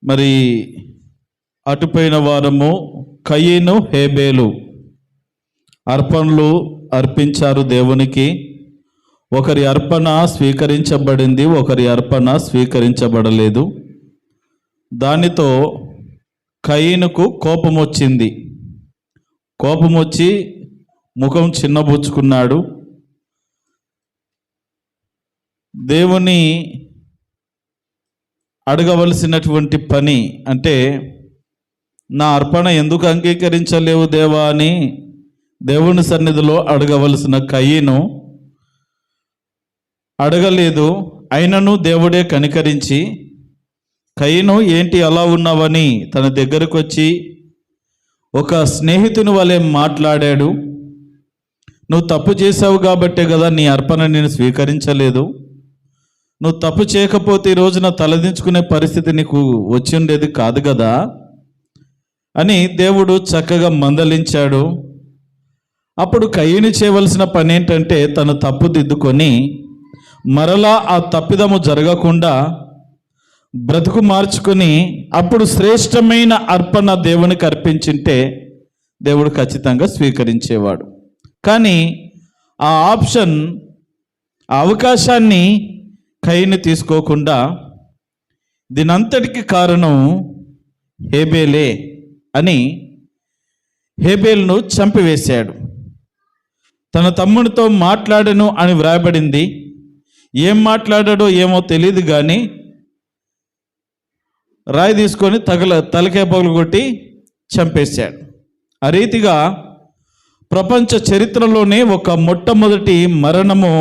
మరి అటుపోయిన వారము కయీను హేబేలు అర్పణలు అర్పించారు దేవునికి. ఒకరి అర్పణ స్వీకరించబడింది, ఒకరి అర్పణ స్వీకరించబడలేదు. దానితో కయీనుకు కోపం వచ్చింది. కోపం వచ్చి ముఖం చిన్నబుచ్చుకున్నాడు. దేవుని అడగవలసినటువంటి పని అంటే, నా అర్పణ ఎందుకు అంగీకరించలేవు దేవా అని దేవుని సన్నిధిలో అడగవలసిన కయీను అడగలేదు. అయినను దేవుడే కనికరించి, కయీను ఏంటి అలా ఉన్నావని తన దగ్గరకు వచ్చి ఒక స్నేహితుని వలె మాట్లాడాడు. నువ్వు తప్పు చేసావు కాబట్టే కదా నీ అర్పణ నేను స్వీకరించలేదు. నువ్వు తప్పు చేయకపోతే ఈ రోజున తలదించుకునే పరిస్థితి నీకు వచ్చి ఉండేది కాదు కదా అని దేవుడు చక్కగా మందలించాడు. అప్పుడు కయీను చేయవలసిన పని ఏంటంటే, తను తప్పు దిద్దుకొని మరలా ఆ తప్పిదము జరగకుండా బ్రతుకు మార్చుకొని అప్పుడు శ్రేష్టమైన అర్పణ దేవునికి అర్పించింటే దేవుడు ఖచ్చితంగా స్వీకరించేవాడు. కానీ ఆ ఆప్షన్, ఆ అవకాశాన్ని కయీను తీసుకోకుండా దీనంతటికి కారణం హేబేలే అని హేబేలును చంపివేశాడు. తన తమ్ముడితో మాట్లాడను అని వ్రాయబడింది. ఏం మాట్లాడాడో ఏమో తెలియదు, కానీ రాయి తీసుకొని తలకాయ పగులు కొట్టి చంపేశాడు. ఆ రీతిగా ప్రపంచ చరిత్రలోనే ఒక మొట్టమొదటి మరణము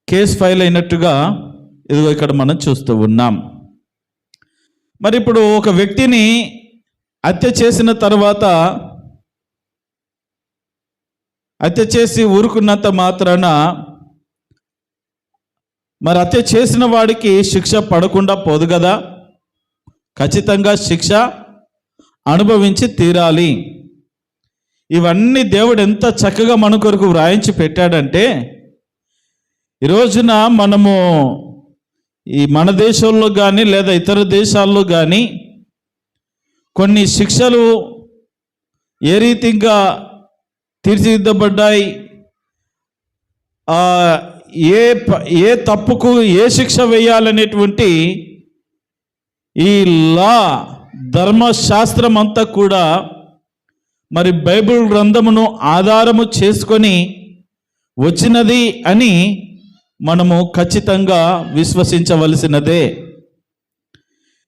కేసు ఫైల్ అయినట్టుగా ఇదిగో ఇక్కడ మనం చూస్తూ ఉన్నాం. మరి ఇప్పుడు ఒక వ్యక్తిని హత్య చేసిన తర్వాత, హత్య చేసి ఊరుకున్నంత మాత్రాన మరి హత్య చేసిన వాడికి శిక్ష పడకుండా పోదు కదా. ఖచ్చితంగా శిక్ష అనుభవించి తీరాలి. ఇవన్నీ దేవుడు ఎంత చక్కగా మన కొరకు వ్రాయించి పెట్టాడంటే, ఈ రోజున మనము ఈ మన దేశంలో కానీ లేదా ఇతర దేశాల్లో కానీ కొన్ని శిక్షలు ఏ రీతిగా తీర్చిదిద్దబడ్డాయి, ఏ తప్పుకు ఏ శిక్ష వేయాలనేటువంటి ఈ లా ధర్మశాస్త్రం అంతా కూడా మరి బైబిల్ గ్రంథమును ఆధారము చేసుకొని వచ్చినది అని మనము ఖచ్చితంగా విశ్వసించవలసినదే.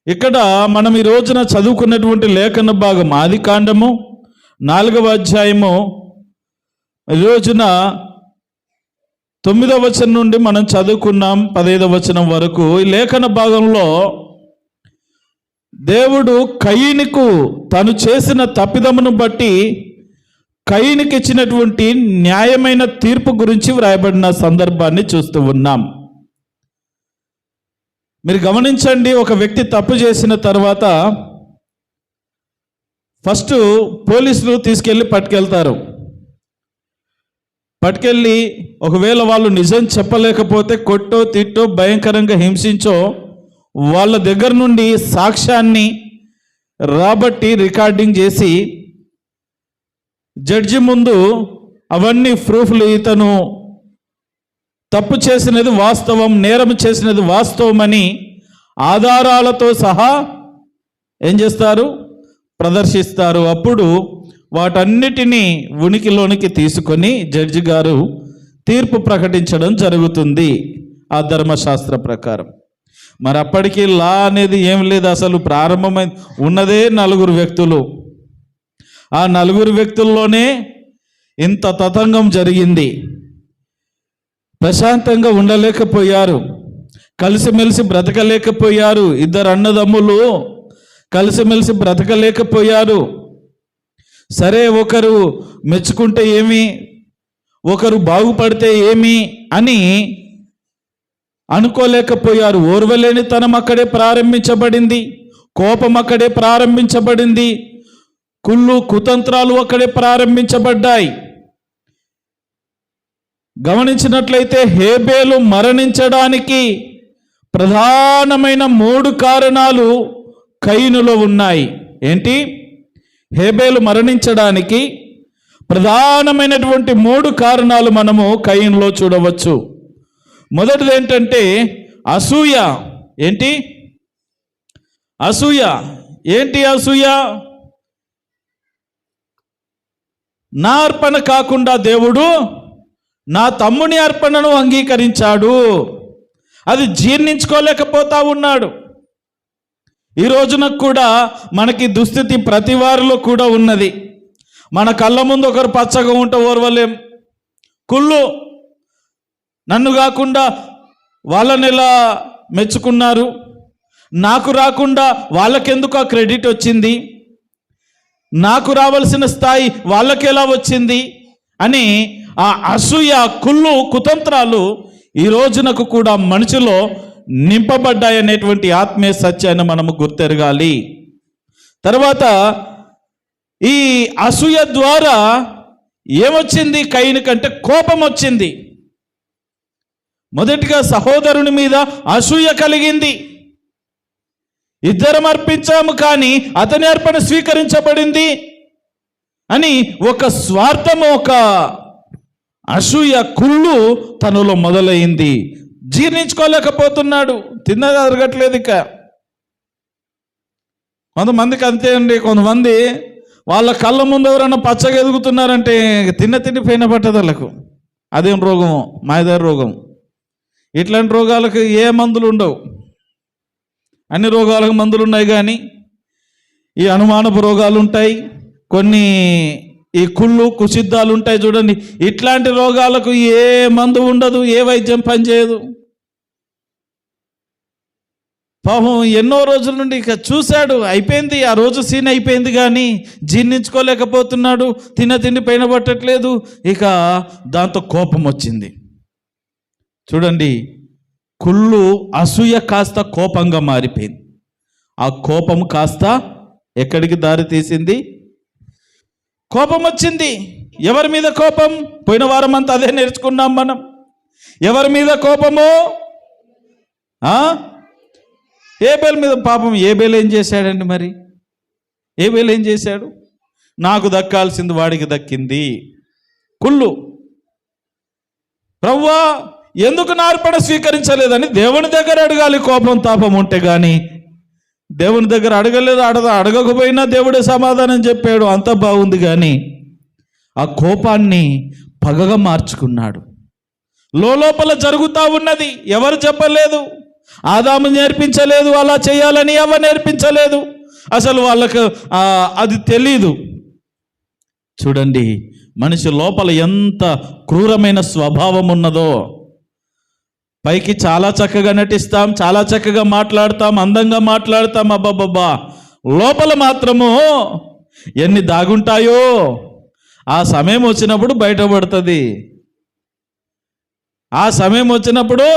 ఇక్కడ మనం ఈ రోజున చదువుకున్నటువంటి లేఖన భాగం ఆదికాండము 4వ అధ్యాయము ఈ రోజున 9వ వచనం నుండి మనం చదువుకున్నాం 15వ వచనం వరకు. ఈ లేఖన భాగంలో దేవుడు కయీనుకు తను చేసిన తప్పిదమును బట్టి కయీనుకి ఇచ్చినటువంటి న్యాయమైన తీర్పు గురించి వ్రాయబడిన సందర్భాన్ని చూస్తూ ఉన్నాం. మీరు గమనించండి, ఒక వ్యక్తి తప్పు చేసిన తర్వాత ఫస్ట్ పోలీసులు తీసుకెళ్ళి పట్టుకెళ్తారు. పట్టుకెళ్ళి ఒకవేళ వాళ్ళు నిజం చెప్పలేకపోతే కొట్టో తిట్టో భయంకరంగా హింసించో వాళ్ళ దగ్గర నుండి సాక్ష్యాన్ని రాబట్టి రికార్డింగ్ చేసి జడ్జి ముందు అవన్నీ ప్రూఫ్లు, ఇతను తప్పు చేసినది వాస్తవం, నేరం చేసినది వాస్తవం అని ఆధారాలతో సహా ఏం చేస్తారు, ప్రదర్శిస్తారు. అప్పుడు వాటన్నిటినీ ఉనికిలోనికి తీసుకొని జడ్జి గారు తీర్పు ప్రకటించడం జరుగుతుంది ఆ ధర్మశాస్త్ర ప్రకారం. మరి అప్పటికి లా అనేది ఏం లేదు, అసలు ప్రారంభమై ఉన్నదే 4 వ్యక్తులు. ఆ 4 వ్యక్తుల్లోనే ఇంత తతంగం జరిగింది. ప్రశాంతంగా ఉండలేకపోయారు, కలిసిమెలిసి బ్రతకలేకపోయారు. 2 అన్నదమ్ములు కలిసిమెలిసి బ్రతకలేకపోయారు. సరే, ఒకరు మెచ్చుకుంటే ఏమి, ఒకరు బాగుపడితే ఏమి అని అనుకోలేకపోయారు. ఓర్వలేనితనం అక్కడే ప్రారంభించబడింది, కోపం అక్కడే ప్రారంభించబడింది, కుళ్ళు కుతంత్రాలు అక్కడే ప్రారంభించబడ్డాయి. గమనించినట్లయితే హేబేలు మరణించడానికి ప్రధానమైన 3 కారణాలు కయీనులో ఉన్నాయి. ఏంటి? హేబేలు మరణించడానికి ప్రధానమైనటువంటి 3 కారణాలు మనము కయీనులో చూడవచ్చు. మొదటిది ఏంటంటే అసూయ. ఏంటి అసూయ? ఏంటి అసూయ? నా అర్పణ కాకుండా దేవుడు నా తమ్ముని అర్పణను అంగీకరించాడు. అది జీర్ణించుకోలేకపోతా ఉన్నాడు. ఈ రోజున కూడా మనకి దుస్థితి ప్రతి వారిలో కూడా ఉన్నది. మన కళ్ళ ముందు ఒకరు పచ్చగా ఉంటే ఓర్వలేం. కుళ్ళు, నన్ను కాకుండా వాళ్ళని ఎలా మెచ్చుకున్నారు, నాకు రాకుండా వాళ్ళకెందుకు ఆ క్రెడిట్ వచ్చింది, నాకు రావాల్సిన స్థాయి వాళ్ళకి ఎలా వచ్చింది అని ఆ అసూయ, కుళ్ళు, కుతంత్రాలు ఈ రోజునకు కూడా మనిషిలో నింపబడ్డాయనేటువంటి ఆత్మీయ సత్యాన్ని మనము గుర్తెరగాలి. తర్వాత ఈ అసూయ ద్వారా ఏమొచ్చింది? కయీను కంటే కోపం వచ్చింది. మొదటిగా సహోదరుని మీద అసూయ కలిగింది. ఇద్దరం అర్పించాము కానీ అతని అర్పణ స్వీకరించబడింది అని ఒక స్వార్థము, ఒక అసూయ, కుళ్ళు తనలో మొదలైంది. జీర్ణించుకోలేకపోతున్నాడు. తిన్నది అరగట్లేదు. ఇక కొంతమందికి అంతే అండి. కొంతమంది వాళ్ళ కళ్ళ ముందు ఎవరైనా పచ్చగా ఎదుగుతున్నారంటే తిండి పైన పట్టదు వాళ్ళకు. అదేం రోగమో, మాయదారి రోగం. ఇట్లాంటి రోగాలకు ఏ మందులు ఉండవు. అన్ని రోగాలకు మందులు ఉన్నాయి కానీ ఈ అనుమానపు రోగాలు ఉంటాయి, కొన్ని ఈ కుళ్ళు కుసిద్ధాలు ఉంటాయి చూడండి. ఇట్లాంటి రోగాలకు ఏ మందు ఉండదు, ఏ వైద్యం పనిచేయదు. పాపం ఎన్నో రోజుల నుండి ఇక చూశాడు, అయిపోయింది, ఆ రోజు సీన్ అయిపోయింది కానీ జీర్ణించుకోలేకపోతున్నాడు. తిండి పైన పట్టట్లేదు. ఇక దాంతో కోపం వచ్చింది. చూడండి, కుళ్ళు, అసూయ కాస్త కోపంగా మారిపోయింది. ఆ కోపం కాస్త ఎక్కడికి దారి తీసింది? కోపం వచ్చింది. ఎవరి మీద కోపం? పోయిన వారం అంతా అదే నేర్చుకున్నాం మనం. ఎవరి మీద కోపము? ఏబేలు మీద. పాపం ఏబేలు ఏం చేశాడండి? మరి ఏబేలు ఏం చేశాడు? నాకు దక్కాల్సింది వాడికి దక్కింది. కుళ్ళు. ప్రభువా ఎందుకు నా అర్పణ స్వీకరించలేదని దేవుని దగ్గర అడగాలి. కోపం తాపం ఉంటే కానీ దేవుని దగ్గర అడగలేదు. అడగకపోయినా దేవుడే సమాధానం చెప్పాడు, అంత బాగుంది. కానీ ఆ కోపాన్ని పగగా మార్చుకున్నాడు. లోపల జరుగుతూ ఉన్నది. ఎవరు చెప్పలేదు. ఆదాము నేర్పించలేదు అలా చేయాలని, ఎవరు నేర్పించలేదు. అసలు వాళ్ళకు అది తెలీదు. చూడండి, మనిషి లోపల ఎంత క్రూరమైన స్వభావం ఉన్నదో. పైకి చాలా చక్కగా నటిస్తాం, చాలా చక్కగా మాట్లాడతాం, అందంగా మాట్లాడతాం, అబ్బాబ్బా. లోపల మాత్రము ఎన్ని దాగుంటాయో ఆ సమయం వచ్చినప్పుడు బయటపడుతుంది. ఆ సమయం వచ్చినప్పుడు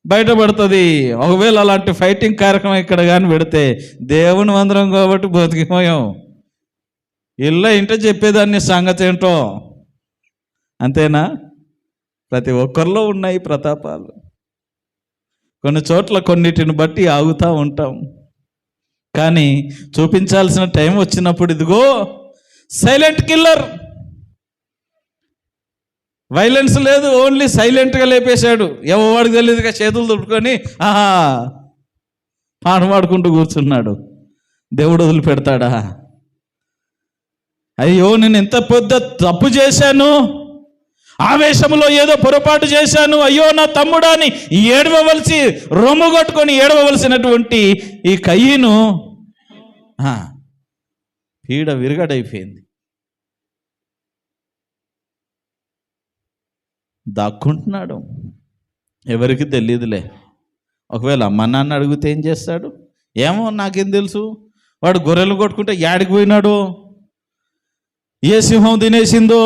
బయటపడుతుంది. ఒకవేళ అలాంటి ఫైటింగ్ కార్యక్రమం ఇక్కడ కానీ పెడితే దేవుని మందిరం కాబట్టి బతికిపోయాం. ఇంట చెప్పేదాన్ని సంగతి ఏంటో. అంతేనా? ప్రతి ఒక్కరిలో ఉన్నాయి ప్రతాపాలు. కొన్ని చోట్ల కొన్నిటిని బట్టి ఆగుతూ ఉంటాం. కానీ చూపించాల్సిన టైం వచ్చినప్పుడు ఇదిగో సైలెంట్ కిల్లర్. వైలెన్స్ లేదు, ఓన్లీ సైలెంట్గా లేపేశాడు. ఎవరికి తెలియదుగా చేతులు తుడుకొని పాడుకుంటూ కూర్చున్నాడు. దేవుడు వదిలిపెడతాడా? అయ్యో, నేను ఎంత పెద్ద తప్పు చేశాను, ఆవేశంలో ఏదో పొరపాటు చేశాను, అయ్యో నా తమ్ముడా అని ఏడవవలసి, రొమ్ము కొట్టుకొని ఏడవలసినటువంటి ఈ కయీను పీడ విరగడైపోయింది. దాక్కుంటున్నాడు. ఎవరికి తెలియదులే. ఒకవేళ అమ్మ నాన్న అడిగితే ఏం చేస్తాడు? ఏమో నాకేం తెలుసు. వాడు గొర్రెలు కొట్టుకుంటే యాడికి పోయినాడు, ఏ సింహం తినేసిందో.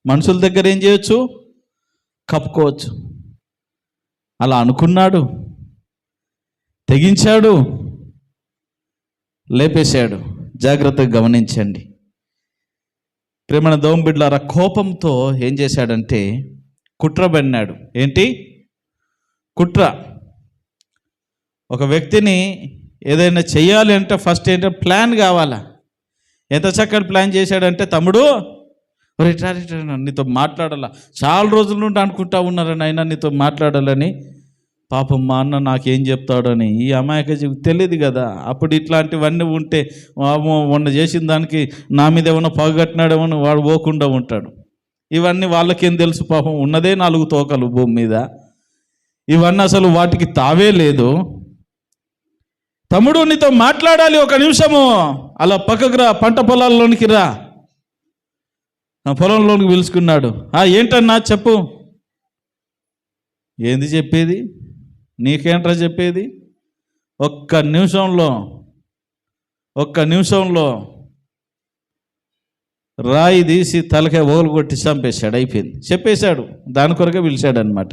మనుషుల దగ్గర ఏం చేయొచ్చు? కప్పుకోవచ్చు. అలా అనుకున్నాడు, తెగించాడు, లేపేశాడు. జాగ్రత్తగా గమనించండి ప్రేమన దోమ బిడ్డలారా. కోపంతో ఏం చేశాడంటే కుట్ర పన్నాడు. ఏంటి కుట్ర? ఒక వ్యక్తిని ఏదైనా చెయ్యాలి అంటే ఫస్ట్ ఏంటంటే ప్లాన్ కావాలా. ఎంత చక్కటి ప్లాన్ చేశాడంటే, తమ్ముడు రిటైర్ నీతో మాట్లాడాలా, చాలా రోజుల నుండి అనుకుంటా ఉన్నారని అయినా నీతో మాట్లాడాలని. పాపం మా అన్న నాకేం చెప్తాడని ఈ అమాయక తెలియదు కదా. అప్పుడు ఇట్లాంటివన్నీ ఉంటే మొన్న చేసిన దానికి నా మీద ఏమన్నా పగగట్టినాడేమో వాడు పోకుండా ఉంటాడు. ఇవన్నీ వాళ్ళకేం తెలుసు, పాపం ఉన్నదే 4 తోకలు భూమి మీద, ఇవన్నీ అసలు వాటికి తావే లేదు. తమ్ముడు నీతో మాట్లాడాలి, 1 నిమిషము అలా పక్కకు రా, పంట పొలాల్లోనికి రా. పొలంలోనికి పిలుచుకున్నాడు. ఏంటన్నా చెప్పు. ఏంది చెప్పేది, నీకేంట్రా చెప్పేది? 1 నిమిషంలో రాయి తీసి తలకాయ ఓలు కొట్టి చంపేశాడు. అయిపోయింది, చెప్పేశాడు. దాని కొరకే పిలిచాడు అనమాట.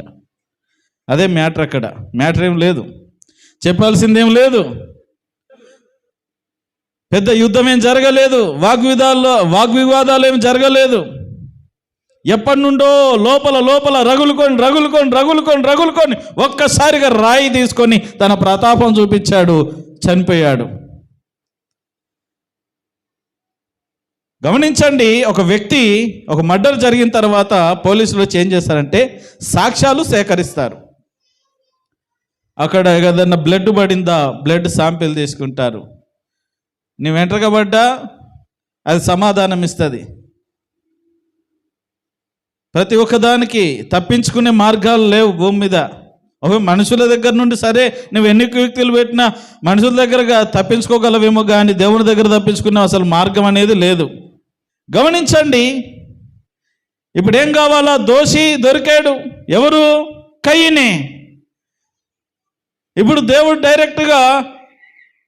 అదే మ్యాటర్. అక్కడ మ్యాటర్ ఏం లేదు, చెప్పాల్సిందేం లేదు, పెద్ద యుద్ధం ఏం జరగలేదు, వాగ్వివాదాలు ఏం జరగలేదు. ఎప్పటి నుండో లోపల రగులుకొని ఒక్కసారిగా రాయి తీసుకొని తన ప్రతాపం చూపించాడు, చనిపోయాడు. గమనించండి, ఒక వ్యక్తి ఒక మర్డర్ జరిగిన తర్వాత పోలీసులు ఏం చేస్తారంటే సాక్ష్యాలు సేకరిస్తారు. అక్కడ ఏదన్నా బ్లడ్ పడిందా, బ్లడ్ శాంపిల్ తీసుకుంటారు. నీ వెంట్రుక పడ్డా అది సమాధానం ఇస్తుంది. ప్రతి ఒక్కదానికి తప్పించుకునే మార్గాలు లేవు భూమి మీద. మనుషుల దగ్గర నుండి సరే నువ్వు ఎన్ని వ్యక్తులు పెట్టినా మనుషుల దగ్గరగా తప్పించుకోగలవేమో, కానీ దేవుని దగ్గర తప్పించుకునే అసలు మార్గం అనేది లేదు. గమనించండి, ఇప్పుడు ఏం కావాలా? దోషి దొరికాడు. ఎవరు? కయీనే. ఇప్పుడు దేవుడు డైరెక్ట్గా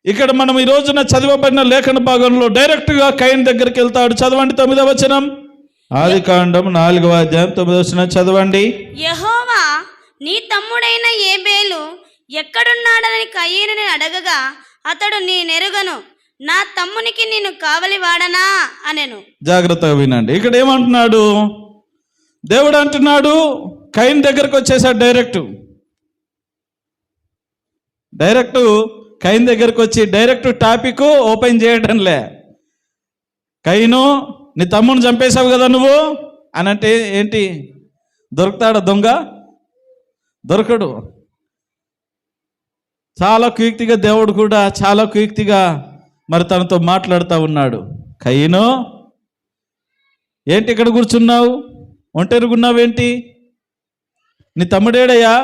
ఇక్కడ మనం ఈ రోజున చదవబడిన లేఖన భాగంలో డైరెక్ట్గా కయీను దగ్గరికి వెళ్తాడు. చదవండి 9వ వచనం, ఆదికాండం 4వ అధ్యాయం 9వ వచనం చదవండి. యెహోవా నీ తమ్ముడైన ఏబేలు ఎక్కడున్నాడని కయీనుని అడగగా అతడు నేనెరుగను, నా తమ్మునికి నేను కావలి వాడనా అనెను. జాగ్రత్తగా వినండి, ఇక్కడ ఏమంటున్నాడు? దేవుడు అంటున్నాడు కయీను దగ్గరకు వచ్చేసాడు. డైరెక్ట్ కయీను దగ్గరకు వచ్చి డైరెక్ట్ టాపిక్ ఓపెన్ చేయడంలే. కయీను, నీ తమ్ముని చంపేశావు కదా నువ్వు అని అంటే ఏంటి? దొరుకుతాడా దొంగ? దొరకడు. చాలా క్విక్గా దేవుడు కూడా చాలా క్విక్గా మరి తనతో మాట్లాడుతూ ఉన్నాడు. కయీను, ఏంటి ఇక్కడ కూర్చున్నావు? ఒంటరిగున్నావేంటి? నీ తమ్ముడేడయ్యా?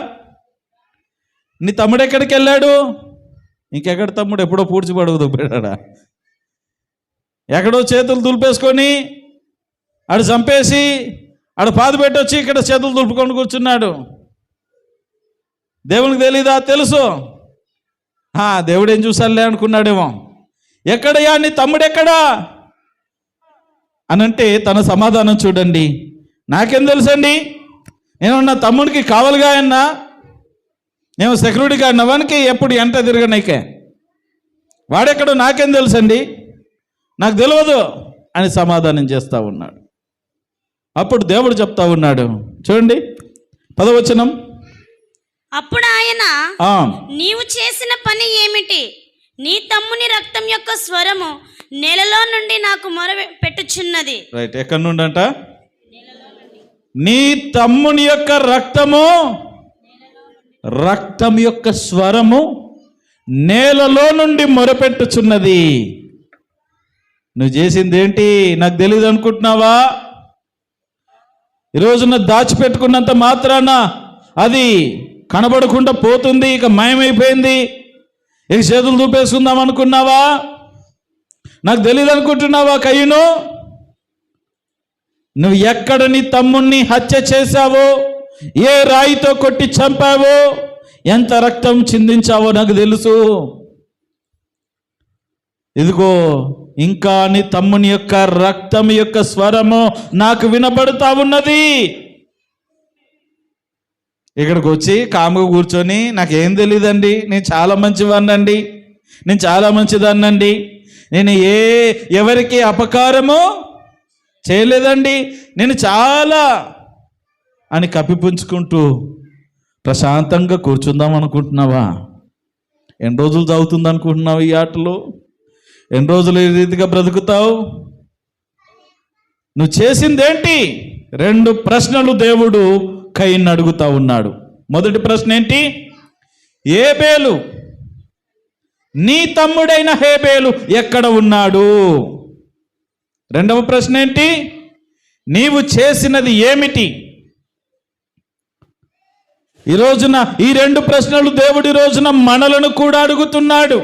నీ తమ్ముడు ఎక్కడికి వెళ్ళాడు? ఇంకెక్కడ తమ్ముడు? ఎప్పుడో పూడ్చిపడుగు దుబ్బేడా, ఎక్కడో చేతులు దులిపేసుకొని ఆడు చంపేసి ఆడు పాదు పెట్టొచ్చి ఇక్కడ చేతులు దులుపుకొని కూర్చున్నాడు. దేవునికి తెలీదా? తెలుసు. దేవుడు ఏం చూసాలే అనుకున్నాడేమో. ఎక్కడయ్యా నీ తమ్ముడు ఎక్కడా అనంటే తన సమాధానం చూడండి. నాకేం తెలుసండి, నేను నా తమ్ముడికి కావలిగా అన్నా, నేను సెక్యూరిటీగా అన్నవానికి ఎప్పుడు ఎంట తిరగనైకే, వాడెక్కడో నాకేం తెలుసండి, నాకు తెలియదు అని సమాధానం చేస్తూ ఉన్నాడు. అప్పుడు దేవుడు చెప్తా ఉన్నాడు, చూడండి 10వ వచనం. అప్పుడు ఆయన, నీవు చేసిన పని ఏమిటి? నీ తమ్ముని రక్తం యొక్క స్వరము నేలలో నుండి నాకు మొర పెట్టుచున్నది. రైట్, ఎక్కడి నుండి అంట? నీ తమ్ముని యొక్క రక్తం యొక్క స్వరము నేలలో నుండి మొరపెట్టుచున్నది. నువ్వు చేసింది ఏంటి నాకు తెలియదు అనుకుంటున్నావా? ఈరోజున దాచిపెట్టుకున్నంత మాత్రాన అది కనబడకుండా పోతుంది, ఇక మాయమైపోయింది, ఇక చేతులు చూపేసుకుందాం అనుకున్నావా? నాకు తెలియదు అనుకుంటున్నావా? కయీను, నువ్వు ఎక్కడ నీ తమ్ముణ్ణి హత్య చేశావో, ఏ రాయితో కొట్టి చంపావో, ఎంత రక్తం చిందించావో నాకు తెలుసు. ఇదిగో ఇంకా నీ తమ్ముని యొక్క రక్తం యొక్క స్వరము నాకు వినబడుతా ఉన్నది. ఇక్కడికి వచ్చి కాముగా కూర్చొని నాకేం తెలియదండి, నేను చాలా మంచివాడినండి, నేను చాలా మంచిదాన్నండి, నేను ఎవరికి అపకారము చేయలేదండి, నేను చాలా అని కప్పిపుంచుకుంటూ ప్రశాంతంగా కూర్చుందాం అనుకుంటున్నావా? ఎన్ని రోజులు సాగుతుంది అనుకుంటున్నావు ఈ ఆటలో? ఎన్ని రోజులు ఈ రీతిగా బ్రతుకుతావు? నువ్వు చేసిందేంటి? 2 ప్రశ్నలు దేవుడు కయీన్ని అడుగుతా ఉన్నాడు. మొదటి ప్రశ్న ఏంటి? హేబేలు, నీ తమ్ముడైన హేబేలు ఎక్కడ ఉన్నాడు? రెండవ ప్రశ్న ఏంటి? నీవు చేసినది ఏమిటి? ఈ రోజున ఈ 2 ప్రశ్నలు దేవుడి రోజున మనలను కూడా అడుగుతున్నాడు.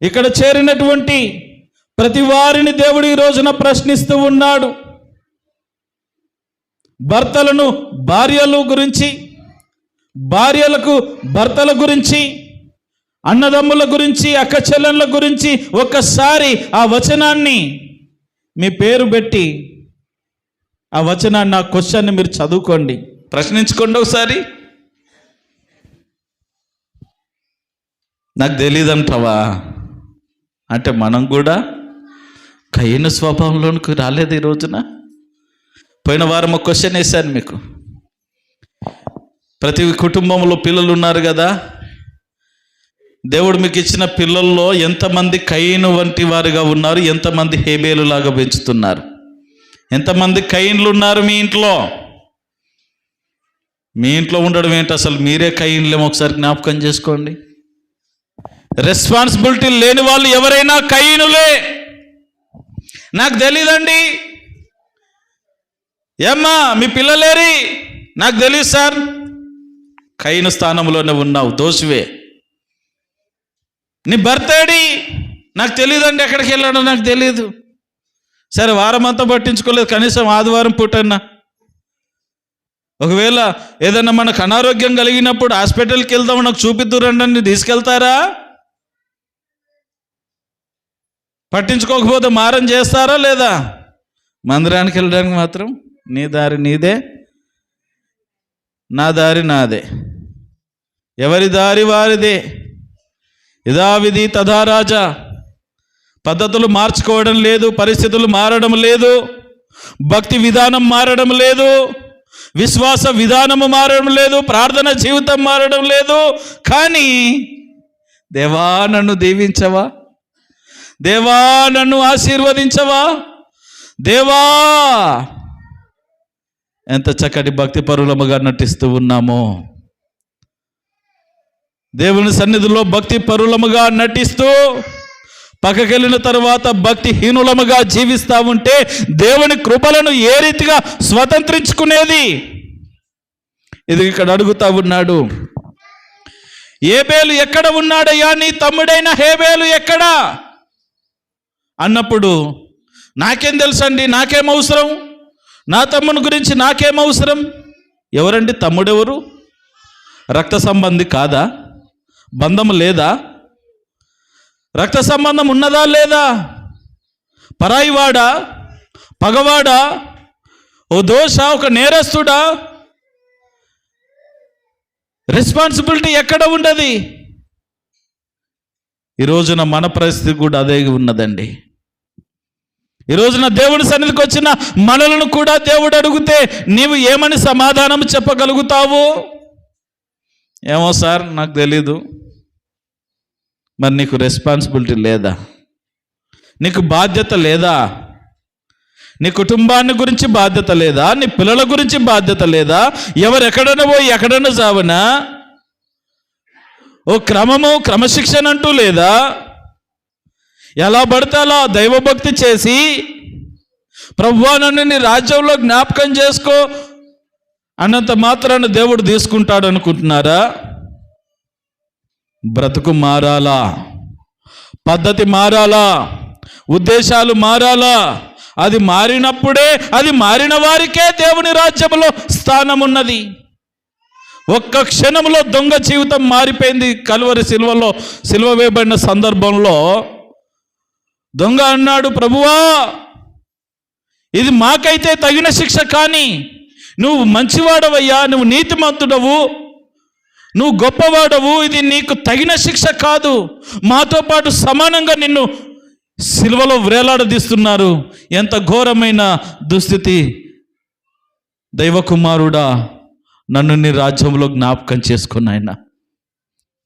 ఇక్కడ చేరినటువంటి ప్రతి వారిని దేవుడు ఈ రోజున ప్రశ్నిస్తూ ఉన్నాడు. భర్తలను భార్యల గురించి, భార్యలకు భర్తల గురించి, అన్నదమ్ముల గురించి, అక్క చెల్లెళ్ళ గురించి ఒక్కసారి ఆ వచనాన్ని మీ పేరు పెట్టి ఆ వచనాన్ని, ఆ క్వశ్చన్ని మీరు చదువుకోండి, ప్రశ్నించుకోండి ఒకసారి. నాకు తెలియదంటావా అంటే మనం కూడా కయీను స్వభావంలోనికి రాలేదు ఈ రోజున. పోయిన వారం ఒక క్వశ్చన్ వేశాను మీకు. ప్రతి కుటుంబంలో పిల్లలు ఉన్నారు కదా, దేవుడు మీకు ఇచ్చిన పిల్లల్లో ఎంతమంది కయీను వంటి వారుగా ఉన్నారు, ఎంతమంది హేబేలు లాగా పెంచుతున్నారు? ఎంతమంది కయీన్లు ఉన్నారు మీ ఇంట్లో? మీ ఇంట్లో ఉండడం ఏంటి, అసలు మీరే కయీన్లేమో ఒకసారి జ్ఞాపకం చేసుకోండి. రెస్పాన్సిబిలిటీ లేని వాళ్ళు ఎవరైనా కయీనులే. నాకు తెలీదండి. ఏమ్మా మీ పిల్లలేరి? నాకు తెలియదు సార్. కయీను స్థానంలోనే ఉన్నావు, దోషివే. నీ భర్త ఏడి? నాకు తెలియదండి, ఎక్కడికి వెళ్ళాడో నాకు తెలియదు. సరే, వారం అంతా పట్టించుకోలేదు, కనీసం ఆదివారం పూటన్నా. ఒకవేళ ఏదైనా మనకు అనారోగ్యం కలిగినప్పుడు హాస్పిటల్కి వెళ్దాం, నాకు చూపిద్దురండి, తీసుకెళ్తారా? పట్టించుకోకపోతే మారం చేస్తారా లేదా? మందిరానికి వెళ్ళడానికి మాత్రం నీ దారి నీదే, నా దారి నాదే, ఎవరి దారి వారిదే. ఇదా విధి తదా రాజా. పద్ధతులు మార్చుకోవడం లేదు, పరిస్థితులు మారడం లేదు, భక్తి విధానం మారడం లేదు, విశ్వాస విధానము మారడం లేదు, ప్రార్థన జీవితం మారడం లేదు. కానీ దేవా నన్ను దీవించవా, దేవా నన్ను ఆశీర్వదించవా, దేవా ఎంత చక్కటి భక్తి పరులముగా నటిస్తూ ఉన్నామో. దేవుని సన్నిధిలో భక్తి పరులముగా నటిస్తూ పక్కకెళ్ళిన తర్వాత భక్తిహీనులముగా జీవిస్తూ ఉంటే దేవుని కృపలను ఏ రీతిగా స్వతంత్రించుకునేది? ఇది ఇక్కడ అడుగుతా ఉన్నాడు. హేబేలు ఎక్కడ ఉన్నాడయ్యా? నీ తమ్ముడైన హేబేలు ఎక్కడా అన్నప్పుడు, నాకేం తెలుసండి, నాకేం అవసరం, నా తమ్ముని గురించి నాకేం అవసరం. ఎవరండి తమ్ముడెవరు? రక్త సంబంధి కాదా? బంధం లేదా? రక్త సంబంధం ఉన్నదా లేదా? పరాయివాడా, పగవాడా, ఓ దోష, ఒక నేరస్తుడా? రెస్పాన్సిబిలిటీ ఎక్కడ ఉండదు? ఈ రోజున మన పరిస్థితి కూడా అదే ఉన్నదండి. ఈ రోజున దేవుని సన్నిధికి వచ్చిన మనలను కూడా దేవుడు అడిగితే నీవు ఏమని సమాధానం చెప్పగలుగుతావు? ఏమో సార్, నాకు తెలీదు. మరి నీకు రెస్పాన్సిబిలిటీ లేదా? నీకు బాధ్యత లేదా? నీ కుటుంబాన్ని గురించి బాధ్యత లేదా? నీ పిల్లల గురించి బాధ్యత లేదా? ఎవరెక్కడైనా పోయి ఎక్కడైనా చావనా? ఓ క్రమము, క్రమశిక్షణ అంటూ లేదా? ఎలా పడితే అలా దైవభక్తి చేసి ప్రభువా నన్ను నీ రాజ్యంలో జ్ఞాపకం చేసుకో అన్నంత మాత్రాన్ని దేవుడు తీసుకుంటాడు అనుకుంటున్నారా? బ్రతుకు మారాలా, పద్ధతి మారాలా, ఉద్దేశాలు మారాలా. అది మారినప్పుడే, అది మారిన వారికే దేవుని రాజ్యంలో స్థానం ఉన్నది. ఒక్క క్షణంలో దొంగ జీవితం మారిపోయింది. కల్వరి సిలువ వేయబడిన సందర్భంలో దొంగ అన్నాడు, ప్రభువా ఇది మాకైతే తగిన శిక్ష, కానీ నువ్వు మంచివాడవయ్యా, నువ్వు నీతిమంతుడవు, నువ్వు గొప్పవాడవు, ఇది నీకు తగిన శిక్ష కాదు. మాతో పాటు సమానంగా నిన్ను సిలువలో వేలాడదీస్తున్నారు. ఎంత ఘోరమైన దుస్థితి. దైవకుమారుడా, నన్ను నీ రాజ్యంలో జ్ఞాపకం చేసుకుని ఆయన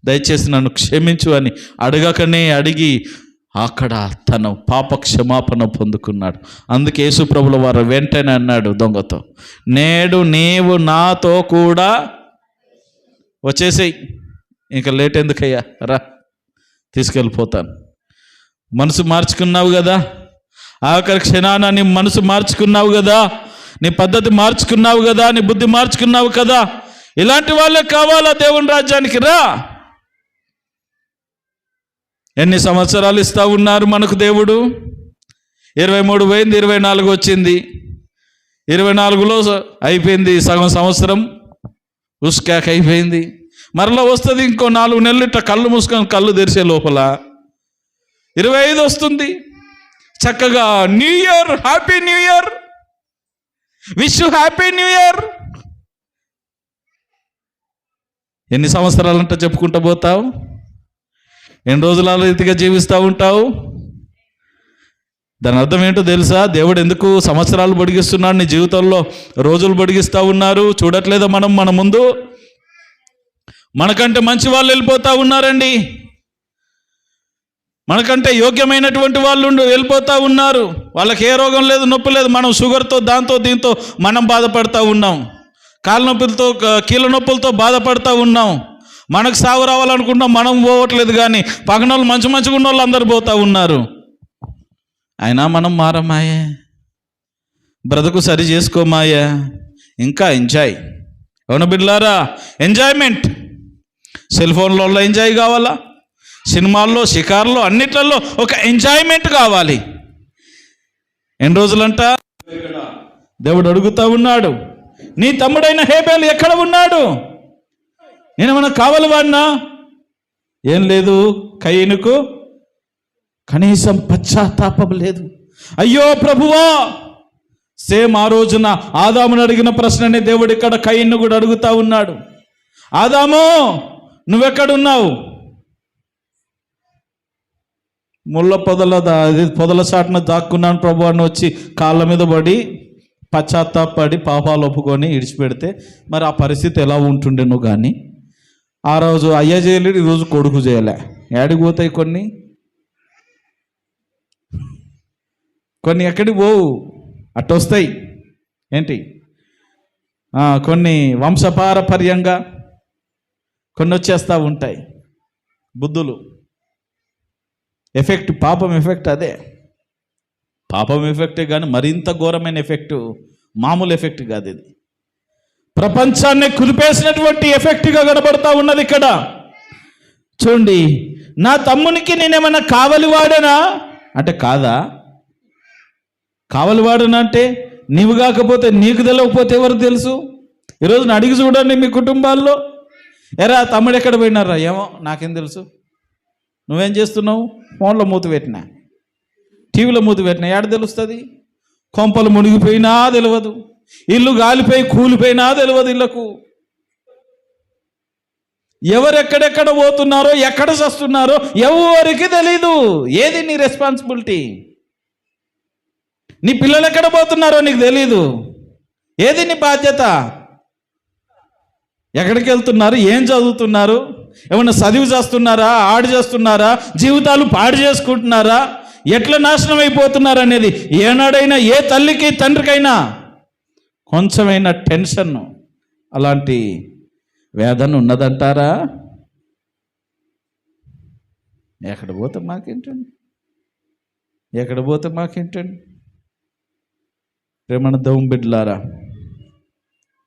దయచేసి నన్ను క్షమించు అని అడగకనే అడిగి అక్కడ తన పాప క్షమాపణ పొందుకున్నాడు. అందుకే యేసు ప్రభుల వారు వెంటనే అన్నాడు దొంగతో, నేడు నీవు నాతో కూడా వచ్చేసేయి, ఇంకా లేట్ ఎందుకయ్యా, రా తీసుకెళ్ళిపోతాను. మనసు మార్చుకున్నావు కదా, ఆఖరి క్షణాన నీ మనసు మార్చుకున్నావు కదా, నీ పద్ధతి మార్చుకున్నావు కదా, నీ బుద్ధి మార్చుకున్నావు కదా, ఇలాంటి వాళ్ళే కావాలా దేవుని రాజ్యానికి, రా. ఎన్ని సంవత్సరాలు ఇస్తా ఉన్నారు మనకు దేవుడు? 23 పోయింది, 24 వచ్చింది. 24లో అయిపోయింది సగం సంవత్సరం, ఉస్కాక్ అయిపోయింది. మరలా వస్తుంది ఇంకో 4 నెలలు, ఇట్లా కళ్ళు మూసుకొని కళ్ళు తెరిచే లోపల 25 వస్తుంది. చక్కగా new year, happy new year, wish you happy new year. ఎన్ని సంవత్సరాలంటే చెప్పుకుంటూ పోతావు? ఎన్ని రోజుల రీతిగా జీవిస్తూ ఉంటావు? దాని అర్థం ఏంటో తెలుసా? దేవుడు ఎందుకు సంవత్సరాలు పొడిగిస్తున్నాడు నీ జీవితంలో? రోజులు పొడిగిస్తూ ఉన్నారు. చూడట్లేదా మనం? మన ముందు మనకంటే మంచి వాళ్ళు వెళ్ళిపోతూ ఉన్నారండి. మనకంటే యోగ్యమైనటువంటి వాళ్ళు వెళ్ళిపోతూ ఉన్నారు. వాళ్ళకి ఏ రోగం లేదు, నొప్పి లేదు. మనం షుగర్తో, దాంతో దీంతో మనం బాధపడుతూ ఉన్నాం. కాళ్ళ నొప్పులతో, కీళ్ళ నొప్పులతో బాధపడుతూ ఉన్నాం. మనకు సాగు రావాలనుకుంటాం, మనం పోవట్లేదు. కానీ పగనోళ్ళు మంచిగా ఉన్న వాళ్ళు అందరు పోతూ ఉన్నారు. అయినా మనం మారమాయే, బ్రతుకు సరి చేసుకోమాయే, ఇంకా ఎంజాయ్. అవును బిడ్డలారా, ఎంజాయ్మెంట్. సెల్ ఫోన్లలో ఎంజాయ్ కావాలా, సినిమాల్లో, షికార్లో, అన్నిట్లలో ఒక ఎంజాయ్మెంట్ కావాలి. ఎన్ని రోజులంట దేవుడు అడుగుతూ ఉన్నాడు, నీ తమ్ముడైన హేబేలు ఎక్కడ ఉన్నాడు? నేనేమన్నా కావాలి వాడినా? ఏం లేదు, కయీనుకు కనీసం పశ్చాత్తాపం లేదు. అయ్యో ప్రభువా, సేమ్ ఆ రోజున ఆదామును అడిగిన ప్రశ్ననే దేవుడు ఇక్కడ కయీన్ను కూడా అడుగుతా ఉన్నాడు. ఆదాము, నువ్వెక్కడున్నావు? ముళ్ళ పొదల చాటున దాక్కున్నాను ప్రభు అని వచ్చి కాళ్ళ మీద పడి పశ్చాత్తాపడి పాపాలు ఒప్పుకొని ఇడిచిపెడితే మరి ఆ పరిస్థితి ఎలా ఉంటుండేనో. కానీ ఆ రోజు అయ్య చేయలేడు, ఈరోజు కొడుకు చేయలే. ఏడికి పోతాయి కొన్ని ఎక్కడికి పోవు, అట్టొస్తాయి. ఏంటి, కొన్ని వంశపారపర్యంగా కొన్ని వచ్చేస్తూ ఉంటాయి బుద్ధులు. ఎఫెక్ట్, పాపం ఎఫెక్ట్ అదే. పాపం ఎఫెక్టే కానీ మరింత ఘోరమైన ఎఫెక్టు మామూలు ఎఫెక్ట్ కాదు. ఇది ప్రపంచాన్ని కుదిపేసినటువంటి ఎఫెక్ట్గా కనబడతా ఉన్నది ఇక్కడ. చూడండి, నా తమ్మునికి నేనేమన్నా కావలివాడనా అంటే కాదా? కావలివాడనా అంటే నీవు కాకపోతే నీకు తెలియకపోతే ఎవరు తెలుసు? ఈరోజు అడిగి చూడండి మీ కుటుంబాల్లో, ఎరా తమ్ముడు ఎక్కడ పోయినారా? ఏమో నాకేం తెలుసు. నువ్వేం చేస్తున్నావు? ఫోన్లో మూతి పెట్టినా, టీవీలో మూతి పెట్టినా, ఏడ తెలుస్తుంది? కొంపలు మునిగిపోయినా తెలియదు, ఇల్లు గాలిపోయి కూలిపోయినా తెలియదు. ఇళ్లకు ఎవరెక్కడెక్కడ పోతున్నారో, ఎక్కడ చస్తున్నారో ఎవరికి తెలీదు. ఏది నీ రెస్పాన్సిబిలిటీ? నీ పిల్లలు ఎక్కడ పోతున్నారో నీకు తెలీదు. ఏది నీ బాధ్యత? ఎక్కడికి వెళ్తున్నారు? ఏం చదువుతున్నారు? ఏమన్నా చదివి చేస్తున్నారా? ఆడు చేస్తున్నారా? జీవితాలు పాడు చేసుకుంటున్నారా? ఎట్లా నాశనం అయిపోతున్నారు అనేది ఏనాడైనా ఏ తల్లికి తండ్రికైనా కొంచెమైనా టెన్షన్, అలాంటి వేదన ఉన్నదంటారా? ఎక్కడ పోతే మాకేంటండి, ఎక్కడ పోతే మాకేంటండి? ప్రేమణ దౌం బిడ్డలారా,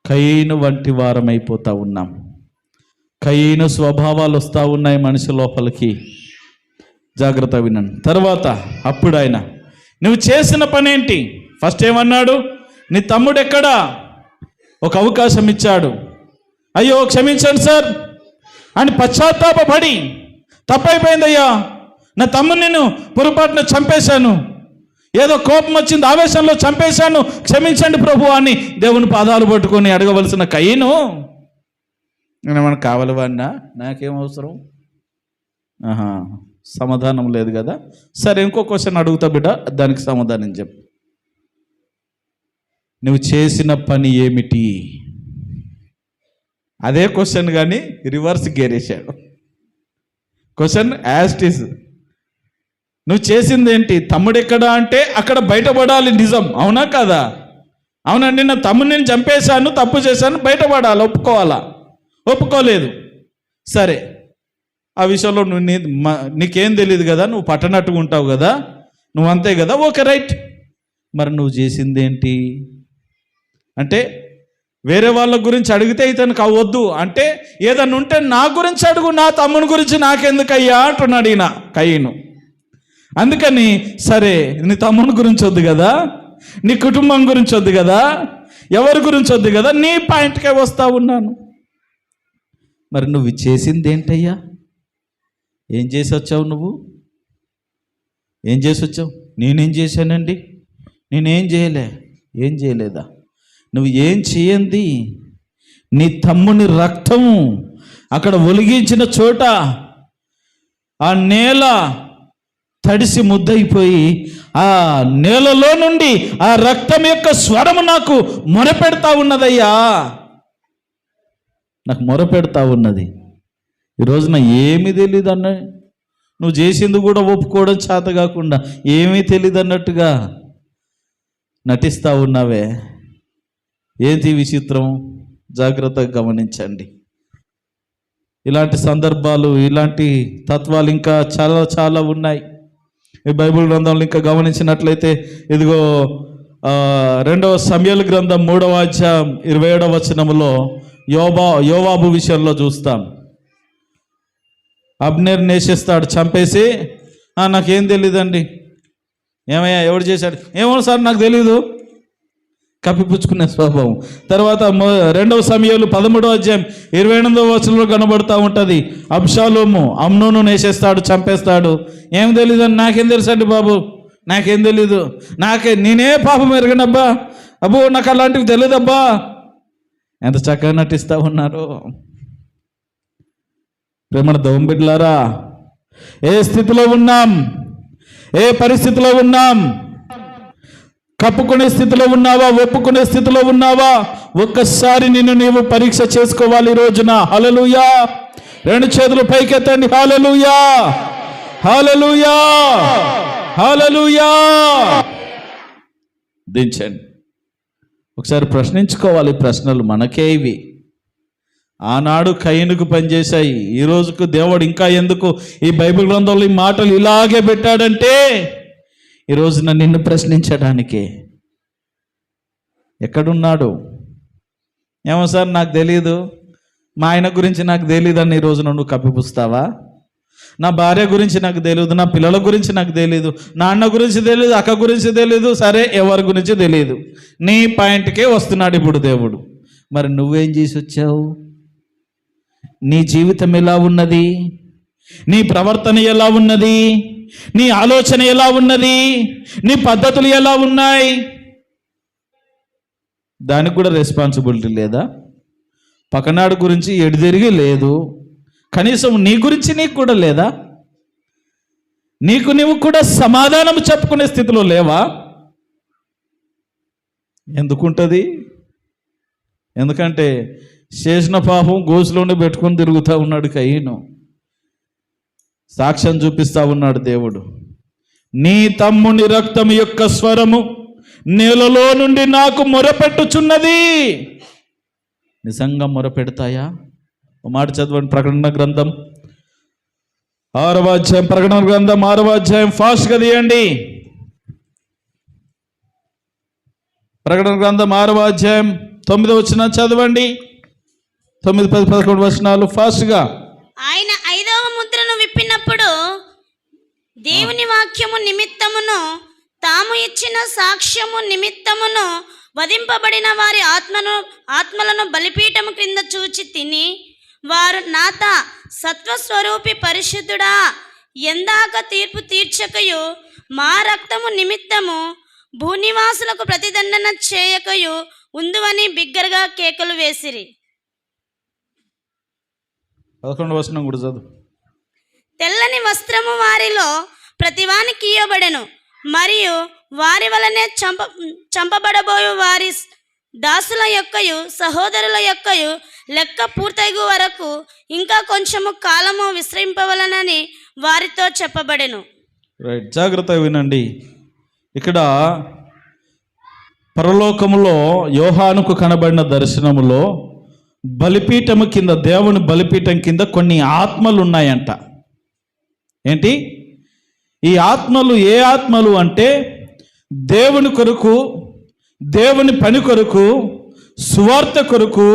కయీను వంటి వారం అయిపోతూ ఉన్నాం. కయీను స్వభావాలు వస్తూ ఉన్నాయి మనిషి లోపలికి. జాగ్రత్త వినండి. తర్వాత అప్పుడు ఆయన, నువ్వు చేసిన పని ఏంటి? ఫస్ట్ ఏమన్నాడు? నీ తమ్ముడు ఎక్కడా? ఒక అవకాశం ఇచ్చాడు. అయ్యో క్షమించండి సార్ అని పశ్చాత్తాపడి, తప్పైపోయిందయ్యా, నా తమ్ముడు నేను పొరపాటున చంపేశాను, ఏదో కోపం వచ్చింది, ఆవేశంలో చంపేశాను, క్షమించండి ప్రభు అని దేవుని పాదాలు పట్టుకొని అడగవలసిన కయీను నేనేమన్నా కావాలివాడినా? నాకేం అవసరం? సమాధానం లేదు కదా. సరే, ఇంకో క్వశ్చన్ అడుగుతా బిడ్డ, దానికి సమాధానం చెప్పు. నువ్వు చేసిన పని ఏమిటి? అదే క్వశ్చన్ కానీ రివర్స్ గేరేశాడు. Question as it is. నువ్వు చేసింది ఏంటి? తమ్ముడు ఎక్కడా అంటే అక్కడ బయటపడాలి నిజం. అవునా కాదా? అవునండి, నా తమ్ముడిని నేను చంపేశాను, తప్పు చేశాను, బయటపడాలి, ఒప్పుకోవాలా? ఒప్పుకోలేదు. సరే, ఆ విషయంలో నీకేం తెలియదు కదా, నువ్వు పట్టనట్టుగా ఉంటావు కదా, నువ్వు అంతే కదా, ఓకే రైట్. మరి నువ్వు చేసింది ఏంటి అంటే, వేరే వాళ్ళ గురించి అడిగితే ఇతనికి అవ్వద్దు అంటే, ఏదన్నా ఉంటే నా గురించి అడుగు, నా తమ్ముని గురించి నాకెందుకయ్యా అంటున్నాడు ఈయన కయ్యను. అందుకని సరే, నీ తమ్ముని గురించి వద్దు కదా, నీ కుటుంబం గురించి వద్దు కదా, ఎవరి గురించి వద్దు కదా, నీ పాయింట్కే వస్తా ఉన్నాను. మరి నువ్వు చేసింది ఏంటయ్యా? ఏం చేసి వచ్చావు? నువ్వు ఏం చేసి వచ్చావు? నేనేం చేశానండి? నేనేం చేయలే. ఏం చేయలేదా? నువ్వు ఏం చేయండి, నీ తమ్ముని రక్తము అక్కడ ఒలిగించిన చోట ఆ నేల తడిసి ముద్దయిపోయి, ఆ నేలలో నుండి ఆ రక్తం యొక్క స్వరము నాకు మొరపెడతా ఉన్నదయ్యా, నాకు మొరపెడతా ఉన్నది. ఈరోజున ఏమీ తెలియదు అన్న, నువ్వు చేసింది కూడా ఒప్పుకోవడం చేత కాకుండా ఏమీ తెలియదు అన్నట్టుగా నటిస్తూ ఉన్నావే. ఏంటి విచిత్రం? జాగ్రత్తగా గమనించండి. ఇలాంటి సందర్భాలు, ఇలాంటి తత్వాలు ఇంకా చాలా చాలా ఉన్నాయి. ఈ బైబిల్ గ్రంథంలో ఇంకా గమనించినట్లయితే, ఇదిగో 2వ సమూయేలు గ్రంథం 3వ అధ్యాయం 27వ వచనంలో యోవాబు విషయంలో చూస్తాం. అబ్నేర్ నేసేస్తాడు, చంపేసి నాకేం తెలియదండి, ఏమయ్యా ఎవడు చేశాడు, ఏమో సార్ నాకు తెలీదు, కప్పిపుచ్చుకునే స్వభావం. తర్వాత 2వ సమూయేలు 13వ అధ్యాయం 28వ వచనంలో కనబడుతూ ఉంటుంది. అబ్షాలోము అమ్నోను నేసేస్తాడు, చంపేస్తాడు. ఏం తెలియదని, నాకేం తెలుసండి బాబు, నాకేం తెలీదు, నేనే పాపం ఎరగనబ్బా, అబ్బో నాకు అలాంటివి తెలియదబ్బా. ఎంత చక్కగా నటిస్తూ ఉన్నారు. ప్రేమణ దొంబిడ్లారా, ఏ స్థితిలో ఉన్నాం, ఏ పరిస్థితిలో ఉన్నాం, కప్పుకునే స్థితిలో ఉన్నావా, ఒప్పుకునే స్థితిలో ఉన్నావా? ఒక్కసారి నీవు పరీక్ష చేసుకోవాలి ఈ రోజున. హల్లెలూయా. 2 చేతులు పైకెత్తండి. హల్లెలూయా, హల్లెలూయా, హల్లెలూయా. దించండి. ఒకసారి ప్రశ్నించుకోవాలి. ప్రశ్నలు మనకే ఇవి. ఆనాడు కయ్యనుకు పనిచేశాయి, ఈ రోజుకు దేవుడు ఇంకా ఎందుకు ఈ బైబిల్ గ్రంథంలో ఈ మాటలు ఇలాగే పెట్టాడంటే, ఈ రోజున నిన్ను ప్రశ్నించడానికే. ఎక్కడున్నాడు? ఏమో సార్ నాకు తెలియదు, మా ఆయన గురించి నాకు తెలియదు అని ఈ రోజున నువ్వు కప్పిపుస్తావా? నా భార్య గురించి నాకు తెలియదు, నా పిల్లల గురించి నాకు తెలియదు, నా అన్న గురించి తెలియదు, అక్క గురించి తెలియదు, సరే ఎవరి గురించి తెలియదు, నీ పాయింట్కే వస్తున్నాడు ఇప్పుడు దేవుడు. మరి నువ్వేం చేసి వచ్చావు? నీ జీవితం ఎలా ఉన్నది? నీ ప్రవర్తన ఎలా ఉన్నది? నీ ఆలోచన ఎలా ఉన్నది? నీ పద్ధతులు ఎలా ఉన్నాయి? దానికి కూడా రెస్పాన్సిబిలిటీ లేదా? పక్కనాడు గురించి ఎడిదిరిగి లేదు, కనీసం నీ గురించి నీకు కూడా లేదా? నీవు కూడా సమాధానం చెప్పుకునే స్థితిలో లేవా? ఎందుకుంటుంది? ఎందుకంటే చేసిన పాపం గోసులోనే పెట్టుకొని తిరుగుతూ ఉన్నాడు కయ్యను. సాక్ష్యం చూపిస్తా ఉన్నాడు దేవుడు. నీ తమ్ముని రక్తం యొక్క స్వరము నేలలో నుండి నాకు మొరపెట్టుచున్నది. నిజంగా మొరపెడతాయా? ఒక మాట చదవండి. ప్రకటన గ్రంథం 6వ అధ్యాయం, ప్రకటన గ్రంథం 6వ అధ్యాయం, ఫాస్ట్గా తీయండి. ప్రకటన గ్రంథం 6వ అధ్యాయం 9వ వచనం చదవండి. 9, 10, 11 వచనాలు ఫాస్ట్గా. ఆయన 5వ ముద్రను విప్పినప్పుడు దేవుని వాక్యము నిమిత్తమును తాము ఇచ్చిన సాక్ష్యము నిమిత్తమును వధింపబడిన వారి ఆత్మలను బలిపీఠము క్రింద చూచి తిని, వారు నాత సత్వస్వరూపి పరిశుద్ధుడా, ఎందాక తీర్పు తీర్చకయు మా రక్తము నిమిత్తము భూనివాసులకు ప్రతిదండన చేయకయు ఉందువని బిగ్గరగా కేకలు వేసిరి. 11వ వచనం కూడా చదువు. తెల్లని వస్త్రము వారిలో ప్రతివానికి ఇయ్యబడెను, మరియు వారి వలనే చంపబడబోయు దాసుల యొక్కయు సహోదరుల యొక్కయు లెక్క పూర్తయిగు వరకు ఇంకా కొంచెము కాలము విశ్రమింపవలనని వారితో చెప్పబడెను. రైట్, జాగ్రత్తగా వినండి. ఇక్కడ పరలోకములో యోహానుకు కనబడిన దర్శనములో బలిపీఠము కింద, దేవుని బలిపీఠం కింద కొన్ని ఆత్మలు ఉన్నాయంట. ఏంటి ఈ ఆత్మలు? ఏ ఆత్మలు అంటే దేవుని కొరకు, దేవుని పని కొరకు, సువార్త కొరకు,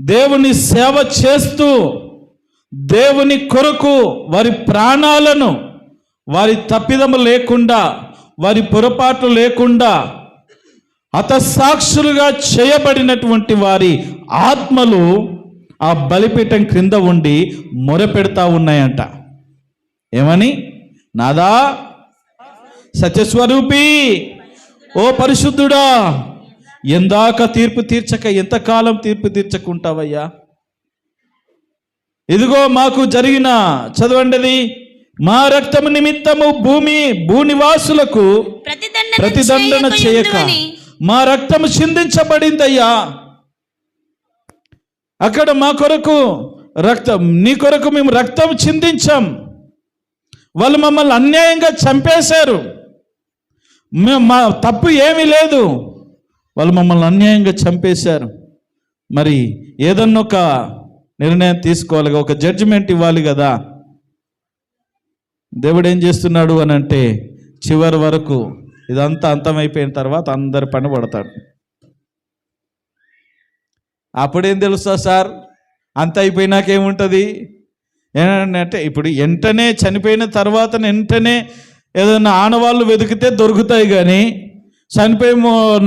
దేవుని సేవ చేస్తూ దేవుని కొరకు వారి ప్రాణాలను, వారి తప్పిదము లేకుండా, వారి పొరపాట్లు లేకుండా హతసాక్షులుగా చేయబడినటువంటి వారి ఆత్మలు ఆ బలిపీఠం క్రింద ఉండి మొరపెడతా ఉన్నాయంట. ఏమని? నాదా సత్యస్వరూపి, ఓ పరిశుద్ధుడా, ఎందాక తీర్పు తీర్చక, ఎంతకాలం తీర్పు తీర్చకుంటావయ్యా? ఇదిగో మాకు జరిగిన, చదవండిది, మా రక్తము నిమిత్తము భూనివాసులకు ప్రతిదండన చేయక మా రక్తము చిందించబడిందయ్యా. అక్కడ మా కొరకు రక్తం, నీ కొరకు మేము రక్తం చిందించాం. వాళ్ళు మమ్మల్ని అన్యాయంగా చంపేశారు. మా తప్పు ఏమీ లేదు, వాళ్ళు మమ్మల్ని అన్యాయంగా చంపేశారు. మరి ఏదన్నా ఒక నిర్ణయం తీసుకోవాలి, ఒక జడ్జిమెంట్ ఇవ్వాలి కదా. దేవుడు ఏం చేస్తున్నాడు అని అంటే, చివరి వరకు ఇదంతా అంతమైపోయిన తర్వాత అందరి పని పడతాడు. అప్పుడేం తెలుస్తా సార్, అంత అయిపోయినాక ఏముంటుంది ఏంటంటే, ఇప్పుడు వెంటనే చనిపోయిన తర్వాత వెంటనే ఏదైనా ఆనవాళ్ళు వెతికితే దొరుకుతాయి, కానీ చనిపోయి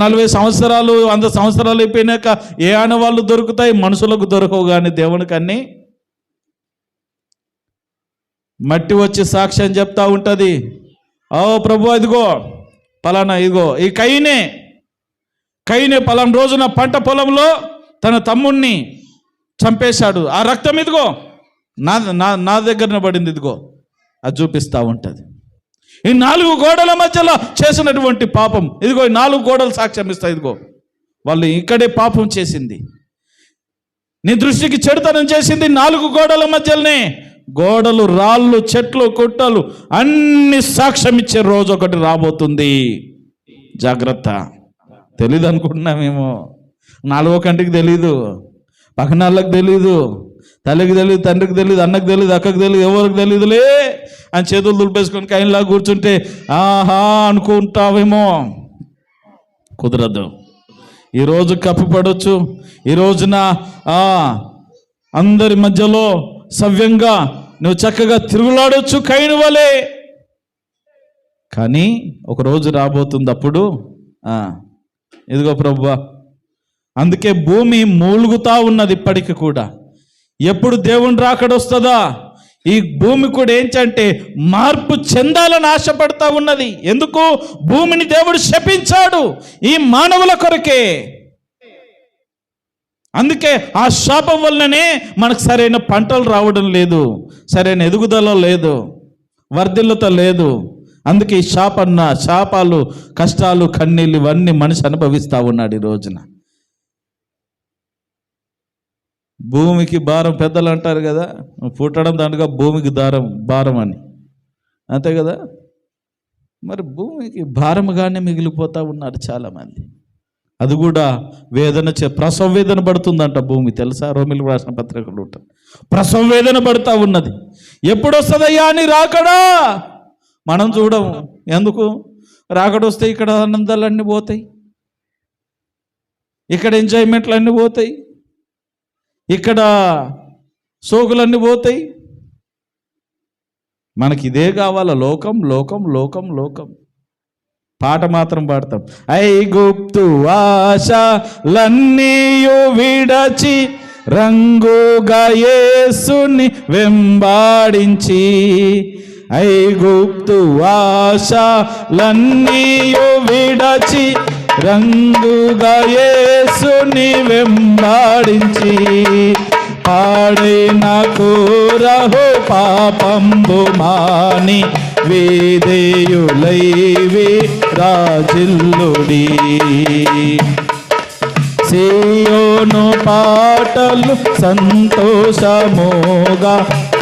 40 సంవత్సరాలు 100 సంవత్సరాలు అయిపోయినాక ఏ ఆనవాళ్ళు దొరుకుతాయి? మనుషులకు దొరకవు, కానీ దేవునికి అన్నీ. మట్టి వచ్చి సాక్ష్యం చెప్తా ఉంటుంది, ఓ ప్రభు ఇదిగో పలానా, ఇదిగో ఈ కయ్యనే పలానా రోజున పంట పొలంలో తన తమ్ముణ్ణి చంపేశాడు, ఆ రక్తం ఇదిగో నా దగ్గరనే పడింది, ఇదిగో అది చూపిస్తూ ఉంటుంది. ఈ 4 గోడల మధ్యలో చేసినటువంటి పాపం, ఇదిగో ఈ 4 గోడలు సాక్ష్యం ఇస్తాయి, ఇదిగో వాళ్ళు ఇక్కడే పాపం చేసింది, నీ దృష్టికి చెడుతనం చేసింది 4 గోడల మధ్యలోనే. గోడలు, రాళ్ళు, చెట్లు, కొట్టలు అన్ని సాక్ష్యం ఇచ్చే రోజు ఒకటి రాబోతుంది. జాగ్రత్త. తెలీదు అనుకుంటున్నామేమో, 4వ కంటికి తెలీదు, పక్కనాళ్ళకి తెలీదు, తల్లికి తెలియదు, తండ్రికి తెలియదు, అన్నకు తెలియదు, అక్కకి తెలియదు, ఎవరికి తెలియదులే అని చేతులు దులిపేసుకొని కైన్లా కూర్చుంటే ఆహా అనుకుంటావేమో. కుదరదు. ఈరోజు కప్పిపడవచ్చు, ఈ రోజున అందరి మధ్యలో సవ్యంగా నువ్వు చక్కగా తిరుగులాడొచ్చు కైను వలే. కానీ ఒక రోజు రాబోతుంది, అప్పుడు ఇదిగో ప్రభువా. అందుకే భూమి మూలుగుతా ఉన్నది ఇప్పటికి కూడా. ఎప్పుడు దేవుని రాకడొస్తుందా? ఈ భూమి కూడా ఏంటంటే మార్పు చెందాలని ఆశపడతా ఉన్నది. ఎందుకు? భూమిని దేవుడు శపించాడు ఈ మానవుల కొరకే. అందుకే ఆ శాపం వల్లనే మనకు సరైన పంటలు రావడం లేదు, సరైన ఎదుగుదల లేదు, వర్ధిల్లత లేదు. అందుకే ఈ శాపాలు, కష్టాలు, కన్నీళ్ళు ఇవన్నీ మనిషి అనుభవిస్తూ ఉన్నాడు ఈ రోజున. భూమికి భారం పెద్దలు అంటారు కదా, పుట్టడం దాంట్లో భూమికి భారం అని, అంతే కదా. మరి భూమికి భారముగానే మిగిలిపోతూ ఉన్నారు చాలామంది. అది కూడా ప్రసవ వేదన పడుతుందంట భూమి, తెలుసా? రోమిలకు రాసిన పత్రికలు ఉంటాయి, ప్రసవ వేదన పడుతూ ఉన్నది. ఎప్పుడు వస్తుందయ్యా అని రాకడా మనం చూడము. ఎందుకు? రాకడొస్తే ఇక్కడ ఆనందాలన్నీ పోతాయి, ఇక్కడ ఎంజాయ్మెంట్లు అన్నీ పోతాయి, ఇక్కడ సోకులన్నీ పోతాయి. మనకి ఇదే కావాలా? లోకం లోకం లోకం లోకం. పాట మాత్రం పాడతాం, ఐగుప్తు ఆశలన్నీయు విడచి రంగుగా యేసుని వెంబాడించి, ఐగుప్తు ఆశలన్నీయు విడచి రంగుగా యేసుని వెంబాడించి, పాడైన కూరహు పాపంబు మాని విధేయులైవి రాజిల్లుడి. సియోను పాటలు సంతోషముగా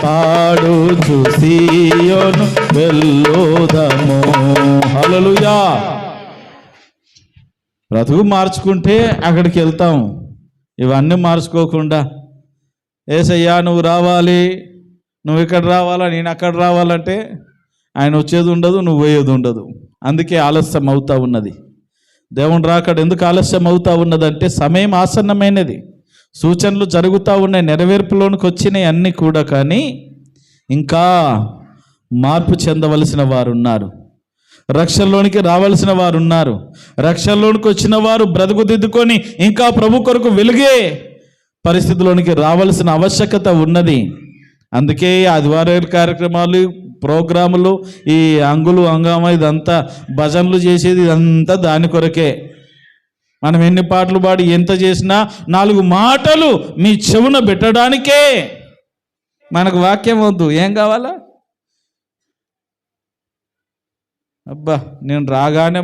పాడుచు సియోను వెళ్ళుదము. హల్లెలూయా. బ్రతుకు మార్చుకుంటే అక్కడికి వెళ్తాం. ఇవన్నీ మార్చుకోకుండా యేసయ్యా నువ్వు రావాలి, నువ్వు ఇక్కడ రావాలా, నేను అక్కడ రావాలంటే ఆయన వచ్చేది ఉండదు, నువ్వు పోయేది ఉండదు. అందుకే ఆలస్యం అవుతా ఉన్నది. దేవుని రాకడ ఎందుకు ఆలస్యం అవుతా ఉన్నదంటే సమయం ఆసన్నమైనది. సూచనలు జరుగుతూ ఉన్నాయి, నెరవేర్పులోనికి వచ్చినాయి అన్నీ కూడా. కానీ ఇంకా మార్పు చెందవలసిన వారు ఉన్నారు, రక్షణలోనికి రావాల్సిన వారు ఉన్నారు. రక్షణలోనికి వచ్చిన వారు బ్రతుకుదిద్దుకొని ఇంకా ప్రభు కొరకు వెలిగే పరిస్థితిలోనికి రావాల్సిన ఆవశ్యకత ఉన్నది. అందుకే ఆదివారం కార్యక్రమాలు, ప్రోగ్రాములు, ఈ అంగులు అంగామ ఇదంతా భజనలు చేసేది ఇదంతా దాని కొరకే. మనం ఎన్ని పాటలు పాడి ఎంత చేసినా 4 మాటలు మీ చెవున పెట్టడానికే. మనకు వాక్యం వద్దు, ఏం కావాలా? అబ్బా నేను రాగానే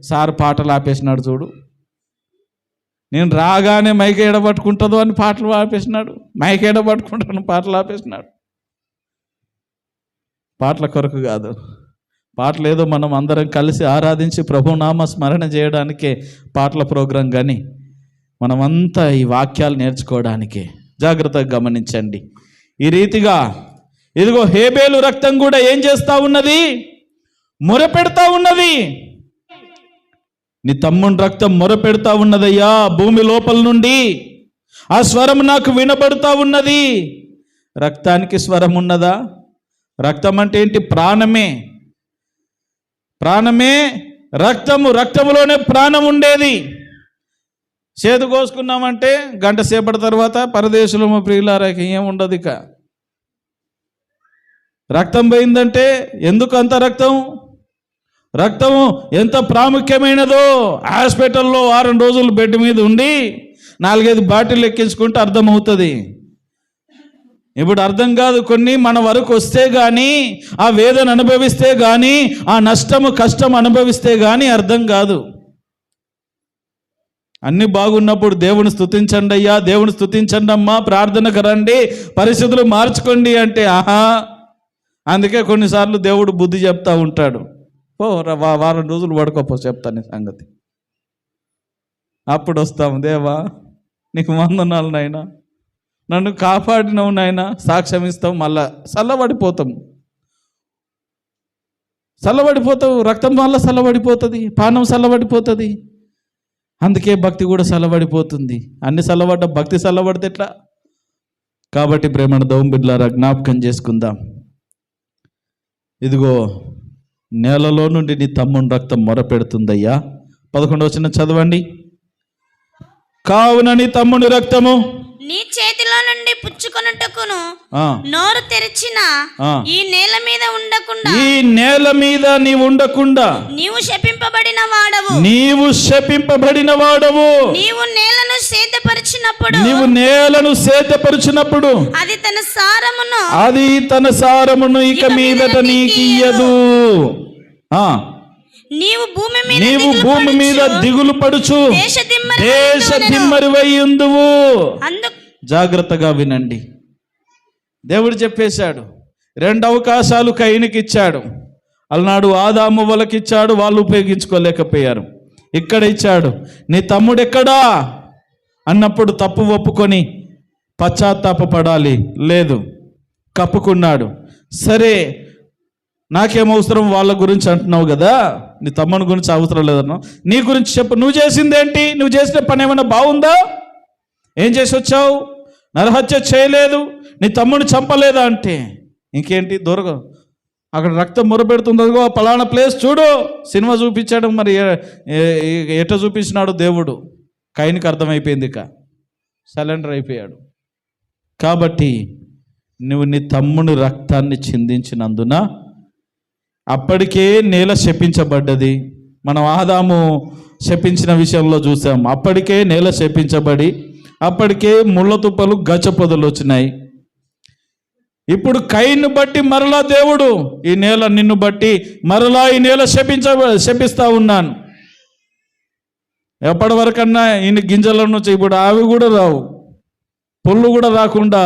సార్ పాటలు ఆపేసినాడు చూడు, నేను రాగానే మైక్ ఎడబట్టుకుంటుందో అని పాటలు ఆపేసినాడు, మైక్ ఎడబట్టుకుంటాను పాటలు ఆపేసినాడు. పాటల కొరకు కాదు, పాటలు ఏదో మనం అందరం కలిసి ఆరాధించి ప్రభునామ స్మరణ చేయడానికే పాటల ప్రోగ్రాం. కానీ మనమంతా ఈ వాక్యాలు నేర్చుకోవడానికే. జాగ్రత్తగా గమనించండి. ఈ రీతిగా ఇదిగో హేబేలు రక్తం కూడా ఏం చేస్తూ ఉన్నది? మొరపెడతా ఉన్నది. నీ తమ్ముని రక్తం మొరపెడతా ఉన్నదయ్యా భూమి లోపల నుండి. ఆ స్వరం నాకు వినబడుతూ ఉన్నది. రక్తానికి స్వరం ఉన్నదా? రక్తం అంటే ఏంటి? ప్రాణమే. ప్రాణమే రక్తము. రక్తములోనే ప్రాణం ఉండేది. చేదు కోసుకున్నామంటే గంట సేపటి తర్వాత పరదేశంలో ప్రియులారాకి ఏముండదు. ఇక రక్తం పోయిందంటే ఎందుకు అంత రక్తం? రక్తము ఎంత ప్రాముఖ్యమైనదో హాస్పిటల్లో 6 రోజులు బెడ్ మీద ఉండి 4-5 బాటిల్ ఎక్కించుకుంటే అర్థమవుతుంది. ఇప్పుడు అర్థం కాదు. కొన్ని మన వరకు వస్తే కానీ, ఆ వేదన అనుభవిస్తే కానీ, ఆ నష్టము కష్టం అనుభవిస్తే కానీ అర్థం కాదు. అన్నీ బాగున్నప్పుడు దేవుని స్తుతించండి అయ్యా, దేవుని స్తుతించండి అమ్మా, ప్రార్థనకు రండి, పరిస్థితులు మార్చుకోండి అంటే ఆహా. అందుకే కొన్నిసార్లు దేవుడు బుద్ధి చెప్తా ఉంటాడు. ఓ వారం రోజులు పడుకోపో చెప్తాను సంగతి. అప్పుడు వస్తాము, దేవా నీకు వందనాలు నాయనా, నన్ను కాపాడినవు నాయనా, సాక్ష్యం ఇస్తాం. మళ్ళా చల్లబడిపోతాం. రక్తం వల్ల చల్లబడిపోతుంది, పానం చల్లబడిపోతుంది. అందుకే భక్తి కూడా చల్లబడిపోతుంది. అన్ని చల్లబడ్డ భక్తి చల్లబడితే ఎట్లా? కాబట్టి ప్రేమను దౌం బిడ్డలారా జ్ఞాపకం చేసుకుందాం. ఇదిగో నేలలో నుండి నీ తమ్ముని రక్తం మొరపెడుతుందయ్యా. 11వ వచనం చదవండి. కావున నీ తమ్ముని రక్తము నీ చేతిలో నుండి పుచ్చుకొనుటకును నోరు తెరిచిన ఈ నేల మీద ఉండకుండా, ఈ నేల మీద నీవు ఉండకుండా, నీవు శపింపబడిన వాడవు, నీవు నేలను సేదపరిచినప్పుడు అది తన సారమును ఇక మీదట నీకియ్యదు. నీవు భూమి మీద దిగులు పడుచు దేశదిమ్మరివై ఉందువు. జాగ్రత్తగా వినండి. దేవుడు చెప్పేశాడు. 2 అవకాశాలు కయీనుకి ఇచ్చాడు. అలనాడు ఆదాము వాళ్ళకిచ్చాడు, వాళ్ళు ఉపయోగించుకోలేకపోయారు. ఇక్కడ ఇచ్చాడు. నీ తమ్ముడు ఎక్కడా అన్నప్పుడు తప్పు ఒప్పుకొని పశ్చాత్తాపపడాలి. లేదు, కప్పుకున్నాడు. సరే నాకేమవసరం, వాళ్ళ గురించి అంటున్నావు కదా, నీ తమ్ముని గురించి అవసరం లేదన్నావు, నీ గురించి చెప్పు. నువ్వు చేసిందేంటి? నువ్వు చేసిన పని ఏమైనా బాగుందా? ఏం చేసి వచ్చావు? నరహత్య చేయలేదు, నీ తమ్ముని చంపలేదా అంటే ఇంకేంటి? దొరక అక్కడ రక్తం మొరపెడుతుందో పలానా ప్లేస్ చూడు. సినిమా చూపించాడు, మరి ఎట చూపించినాడు దేవుడు? కయీనుకి అర్థమైపోయింది, ఇక సరెండర్ అయిపోయాడు. కాబట్టి నువ్వు నీ తమ్ముని రక్తాన్ని చిందించినందున అప్పటికే నేల శపించబడ్డది. మనం ఆదాము శపించిన విషయంలో చూసాం. అప్పటికే నేల శపించబడి అప్పటికే ముళ్ళ తుప్పలు గచ్చపొదలు వచ్చినాయి. ఇప్పుడు కయీను బట్టి మరలా దేవుడు ఈ నేల నిన్ను బట్టి మరలా ఈ నేల శపిస్తా ఉన్నాను. ఎప్పటి వరకన్నా ఇన్ని గింజలను ఇప్పుడు అవి కూడా రావు, పొల్లు కూడా రాకుండా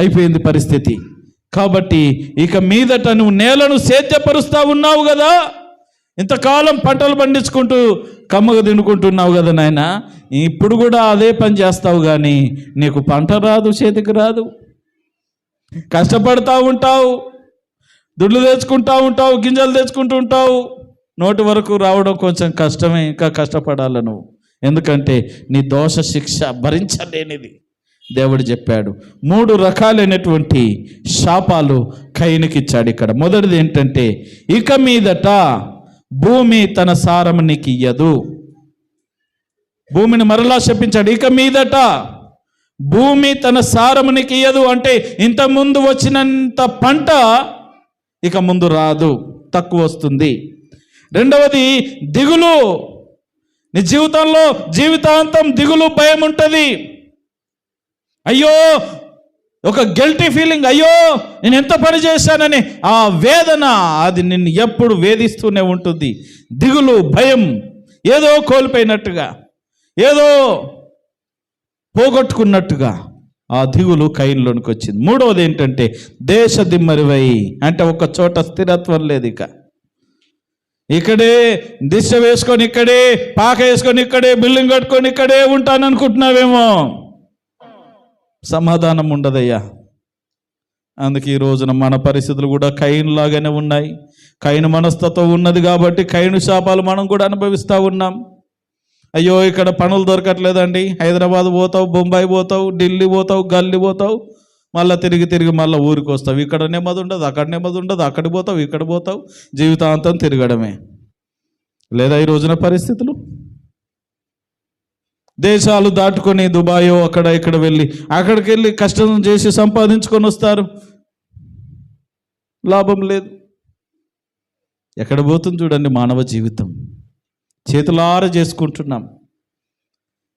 అయిపోయింది పరిస్థితి. కాబట్టి ఇక మీదట నువ్వు నేలను సేద్యపరుస్తూ ఉన్నావు కదా, ఇంతకాలం పంటలు పండించుకుంటూ కమ్మగా తినుకుంటున్నావు కదా నాయన, ఇప్పుడు కూడా అదే పని చేస్తావు కానీ నీకు పంట రాదు, చేతికి రాదు. కష్టపడతా ఉంటావు, దుడ్లు తెచ్చుకుంటూ ఉంటావు, గింజలు తెచ్చుకుంటూ ఉంటావు, నోటి వరకు రావడం కొంచెం కష్టమే, ఇంకా కష్టపడాలి నువ్వు. ఎందుకంటే నీ దోష శిక్ష భరించలేనిది. దేవుడు చెప్పాడు 3 రకాలైనటువంటి శాపాలు కయీనుకి ఇచ్చాడు ఇక్కడ. మొదటిది ఏంటంటే ఇక మీదట భూమి తన సారము నీకు ఇయ్యదు. భూమిని మరలా శపించాడు. ఇక మీదట భూమి తన సారము నీకు ఇయ్యదు అంటే ఇంతకుముందు వచ్చినంత పంట ఇక ముందు రాదు, తక్కువ వస్తుంది. రెండవది దిగులు. నీ జీవితంలో జీవితాంతం దిగులు, భయం ఉంటుంది. అయ్యో, ఒక గిల్టీ ఫీలింగ్, అయ్యో నేను ఎంత పని చేశానని ఆ వేదన అది నిన్ను ఎప్పుడు వేధిస్తూనే ఉంటుంది. దిగులు, భయం, ఏదో కోల్పోయినట్టుగా, ఏదో పోగొట్టుకున్నట్టుగా ఆ దిగులు కయీనులోనికి వచ్చింది. మూడవది ఏంటంటే దేశ దిమ్మరివై, అంటే ఒక చోట స్థిరత్వం లేదు. ఇక్కడే దిశ వేసుకొని, ఇక్కడే పాక వేసుకొని, ఇక్కడే బిల్డింగ్ కట్టుకొని ఇక్కడే ఉంటాననుకుంటున్నావేమో, సమాధానం ఉండదయ్యా. అందుకే ఈ రోజున మన పరిస్థితులు కూడా కయీను లాగానే ఉన్నాయి. కయీను మనస్తత్వం ఉన్నది కాబట్టి కయీను శాపాలు మనం కూడా అనుభవిస్తూ ఉన్నాం. అయ్యో ఇక్కడ పనులు దొరకట్లేదండి, హైదరాబాద్ పోతావు, బొంబాయి పోతావు, ఢిల్లీ పోతావు, గల్లీ పోతావు, మళ్ళీ తిరిగి మళ్ళీ ఊరికి వస్తావు. ఇక్కడ నెమ్మది ఉండదు, అక్కడ నెమ్మది ఉండదు, అక్కడికి పోతావు, ఇక్కడ పోతావు, జీవితాంతం తిరగడమే. లేదా ఈ రోజున పరిస్థితులు? దేశాలు దాటుకొని దుబాయో అక్కడ ఇక్కడ వెళ్ళి అక్కడికి వెళ్ళి కష్టం చేసి సంపాదించుకొని వస్తారు, లాభం లేదు. ఎక్కడ పోతుంది చూడండి మానవ జీవితం. చేతులార చేసుకుంటున్నాం.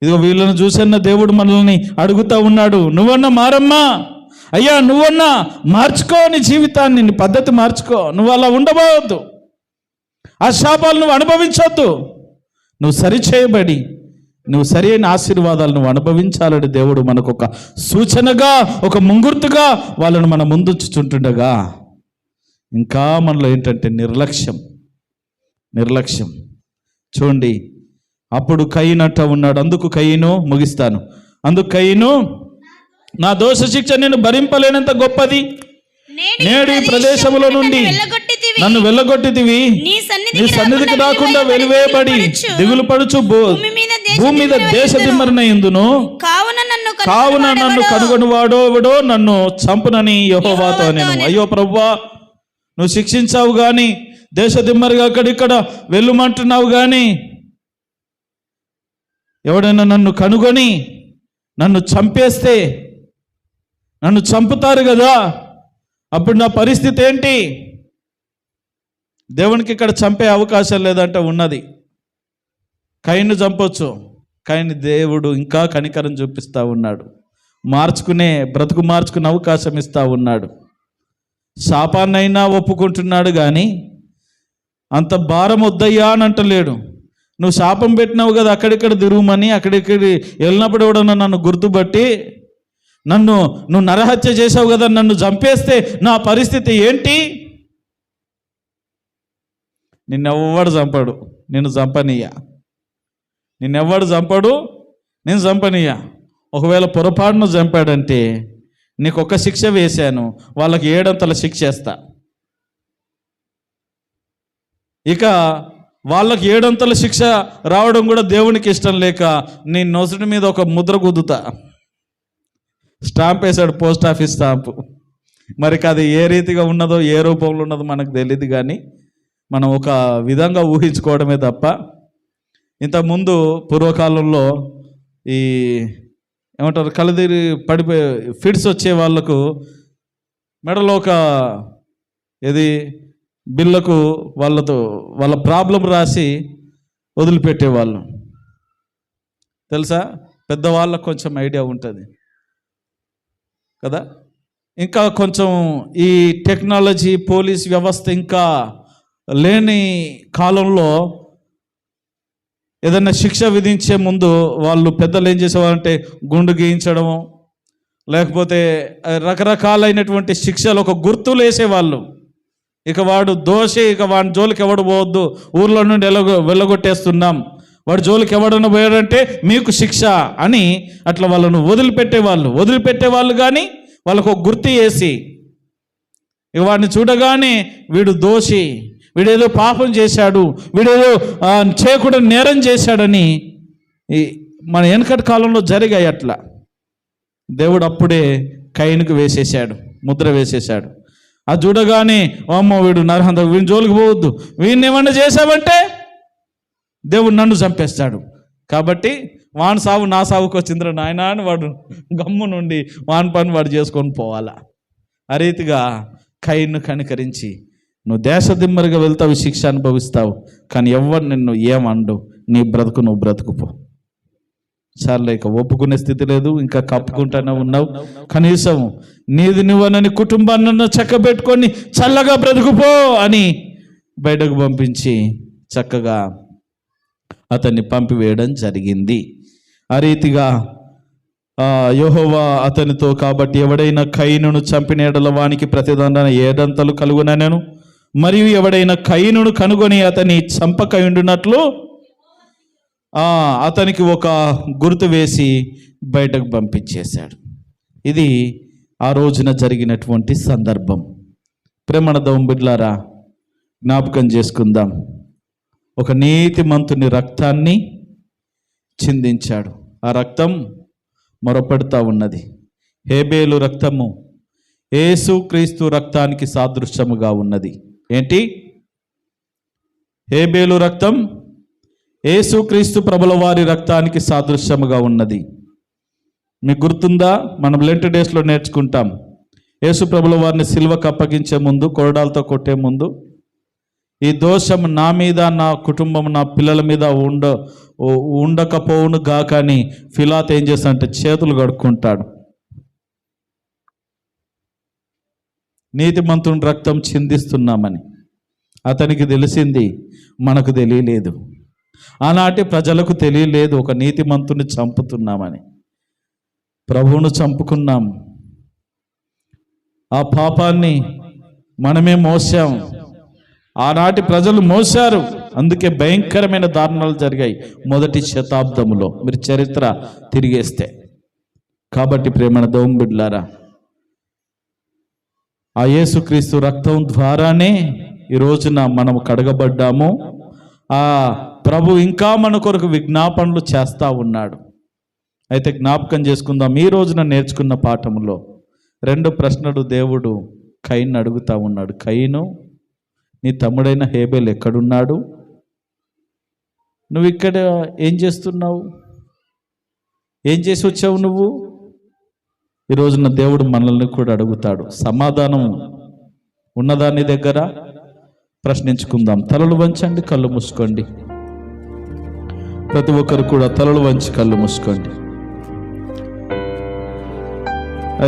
ఇదిగో వీళ్ళని చూసన్న దేవుడు మనల్ని అడుగుతూ ఉన్నాడు, నువ్వన్నా మారమ్మా, అయ్యా నువ్వన్నా మార్చుకో నీ జీవితాన్ని, నీ పద్ధతి మార్చుకో. నువ్వు అలా ఉండబోవద్దు, ఆ శాపాలు నువ్వు అనుభవించొద్దు. నువ్వు సరిచేయబడి నువ్వు సరి అయిన ఆశీర్వాదాలు నువ్వు అనుభవించాలని దేవుడు మనకు ఒక సూచనగా, ఒక ముంగుర్తుగా వాళ్ళను మన ముందుంచుచుంటుండగా ఇంకా మనలో ఏంటంటే నిర్లక్ష్యం. చూడండి, అప్పుడు కయీను అంటూ ఉన్నాడు, అందుకు కయీను, ముగిస్తాను, అందుకు కయీను, నా దోష శిక్ష నేను భరింపలేనంత గొప్పది. నేడు ఈ ప్రదేశంలో నుండి నన్ను వెళ్ళగొట్టితివి, నీ సన్నిధికి రాకుండా వెలివేయబడి దిగులు పడుచు భూమి మీద దేశ దిమ్మరినయిందును. కావున నన్ను కనుగొనివాడో నన్ను చంపునని యెహోవాతో అనెను. అయ్యో ప్రభువా, నువ్వు శిక్షించావు కానీ, దేశ దిమ్మరిగా అక్కడిక్కడ వెళ్ళుమంటున్నావు కానీ, ఎవడైనా నన్ను కనుగొని నన్ను చంపేస్తే, నన్ను చంపుతారు కదా, అప్పుడు నా పరిస్థితి ఏంటి? దేవునికి ఇక్కడ చంపే అవకాశం లేదంటే ఉన్నది. కయీను చంపొచ్చు, కానీ దేవుడు ఇంకా కనికరం చూపిస్తూ ఉన్నాడు, బ్రతుకు మార్చుకునే అవకాశం ఇస్తూ ఉన్నాడు. శాపాన్నైనా ఒప్పుకుంటున్నాడు కానీ అంత భారం వద్దయ్యా అని అంటలేడు. నువ్వు శాపం పెట్టినావు కదా అక్కడిక్కడ తిరుగుమని, అక్కడిక్కడి వెళ్ళినప్పుడు కూడా నన్ను గుర్తుపట్టి నువ్వు నరహత్య చేసావు కదా, నన్ను చంపేస్తే నా పరిస్థితి ఏంటి? నిన్నెవ్వడు చంపడు, నేను చంపనీయా. నిన్నెవ్వడు చంపడు, నేను చంపనీయా. ఒకవేళ పొరపాటును చంపాడంటే నీకు ఒక శిక్ష వేశాను, వాళ్ళకి 7 శిక్ష వేస్తా. ఇక వాళ్ళకి 7 శిక్ష రావడం కూడా దేవునికి ఇష్టం లేక నీ నొసటి మీద ఒక ముద్ర గుద్దుతా. స్టాంప్ వేశాడు, పోస్ట్ ఆఫీస్ స్టాంపు. మరి అది ఏ రీతిగా ఉన్నదో, ఏ రూపంలో ఉన్నదో మనకు తెలియదు కానీ మనం ఒక విధంగా ఊహించుకోవడమే తప్ప. ఇంతకుముందు పూర్వకాలంలో ఈ ఏమంటారు, కలదిరి పడిపోయి ఫిట్స్ వచ్చే వాళ్ళకు మెడలో ఒక బిల్లకు వాళ్ళ ప్రాబ్లం రాసి వదిలిపెట్టేవాళ్ళు. తెలుసా? పెద్దవాళ్ళకు కొంచెం ఐడియా ఉంటుంది కదా. ఇంకా కొంచెం ఈ టెక్నాలజీ, పోలీస్ వ్యవస్థ ఇంకా లేని కాలంలో ఏదైనా శిక్ష విధించే ముందు వాళ్ళు పెద్దలు ఏం చేసేవారంటే గుండు గీయించడము, లేకపోతే రకరకాలైనటువంటి శిక్షలు ఒక గుర్తులు వేసేవాళ్ళు. ఇక వాడు దోషి, ఇక వాడి జోలికి ఎవడు పోవద్దు, ఊర్లో నుండి వెళ్ళగొట్టేస్తున్నాం, వాడు జోలికి ఎవడన్నా పోయాడంటే మీకు శిక్ష అని అట్లా వాళ్ళను వదిలిపెట్టేవాళ్ళు కానీ వాళ్ళకు ఒక గుర్తు వేసి, ఇక వాడిని చూడగానే వీడు దోషి, వీడేదో పాపం చేశాడు, వీడేదో చేయకుండా నేరం చేశాడని మన వెనకటి కాలంలో జరిగాయి. అట్లా దేవుడు అప్పుడే కయీనుకు వేసేసాడు, ముద్ర వేసేసాడు. అది చూడగానే అమ్మ వీడు నరహంత, వీడిని జోలికి పోవద్దు, వీడిని ఏమన్నా చేశావంటే దేవుడు నన్ను చంపేస్తాడు, కాబట్టి వాని సావు నా సావుకు వచ్చిందిరా నాయన అని వాడు గమ్ము నుండి వాని పని వాడు చేసుకొని పోవాలా. ఆ రీతిగా కయీనును కనికరించి, నువ్వు దేశదిమ్మరిగా వెళ్తావు, శిక్ష అనుభవిస్తావు, కానీ ఎవరు నిన్ను ఏమండు, నీ బ్రతుకు నువ్వు బ్రతుకుపో. చాలే, ఇక ఒప్పుకునే స్థితి లేదు, ఇంకా కప్పుకుంటానే ఉన్నావు, కనీసం నీది నువ్వనని కుటుంబాన్ని చక్కబెట్టుకొని చల్లగా బ్రతుకుపో అని బయటకు పంపించి చక్కగా అతన్ని పంపివేయడం జరిగింది. ఆ రీతిగా యెహోవా అతనితో, కాబట్టి ఎవడైనా కయీనును చంపిన యెడల వానికి ప్రతిదండన 7 కలుగుననెను, మరియు ఎవడైనా కయీనును కనుగొని అతని చంపకయుండునట్లు అతనికి ఒక గుర్తు వేసి బయటకు పంపించేశాడు. ఇది ఆ రోజున జరిగినటువంటి సందర్భం. ప్రేమణ బిడ్డలారా, జ్ఞాపకం చేసుకుందాం. ఒక నీతిమంతుని రక్తాన్ని చిందించాడు. ఆ రక్తం మొరపెడతా ఉన్నది. హేబేలు రక్తము యేసుక్రీస్తు రక్తానికి సాదృశ్యముగా ఉన్నది. ఏంటి? హేబేలు రక్తం యేసుక్రీస్తు ప్రభుల వారి రక్తానికి సాదృశ్యముగా ఉన్నది. మీకు గుర్తుందా? మనం లెంట్ డేస్లో నేర్చుకుంటాం. యేసు ప్రభుల వారిని సిలువకు అప్పగించే ముందు, కొరడాలతో కొట్టే ముందు, ఈ దోషం నా మీద, నా కుటుంబం, నా పిల్లల మీద ఉండకపోవును గాక అని ఫిలాత్ ఏం చేస్తాడంటే చేతులు కడుక్కుంటాడు. నీతిమంతుని రక్తం చిందిస్తున్నామని అతనికి తెలిసింది, మనకు తెలియలేదు. ఆనాటి ప్రజలకు తెలియలేదు ఒక నీతిమంతుని చంపుతున్నామని. ప్రభువును చంపుకున్నాం, ఆ పాపాన్ని మనమే మోసాం. ఆనాటి ప్రజలు మోసారు, అందుకే భయంకరమైన దారుణాలు జరిగాయి మొదటి శతాబ్దములో, మీరు చరిత్ర తిరిగేస్తే. కాబట్టి ప్రేమణ బిడ్డలారా, ఆ యేసుక్రీస్తు రక్తం ద్వారానే ఈ రోజున మనం కడగబడ్డాము. ఆ ప్రభు ఇంకా మన కొరకు విజ్ఞాపనలు చేస్తూ ఉన్నాడు. అయితే జ్ఞాపకం చేసుకుందాం, ఈ రోజున నేర్చుకున్న పాఠములో 2 ప్రశ్నలు దేవుడు కయీనుని అడుగుతా ఉన్నాడు. కయీను, నీ తమ్ముడైన హేబేలు ఎక్కడున్నాడు? నువ్వు ఇక్కడ ఏం చేస్తున్నావు? ఏం చేసి వచ్చావు నువ్వు? ఈ రోజున దేవుడు మనల్ని కూడా అడుగుతాడు. సమాధానం ఉన్నదాని దగ్గర ప్రశ్నించుకుందాం. తలలు వంచండి, కళ్ళు మూసుకోండి. ప్రతి ఒక్కరు కూడా తలలు వంచి కళ్ళు మూసుకోండి.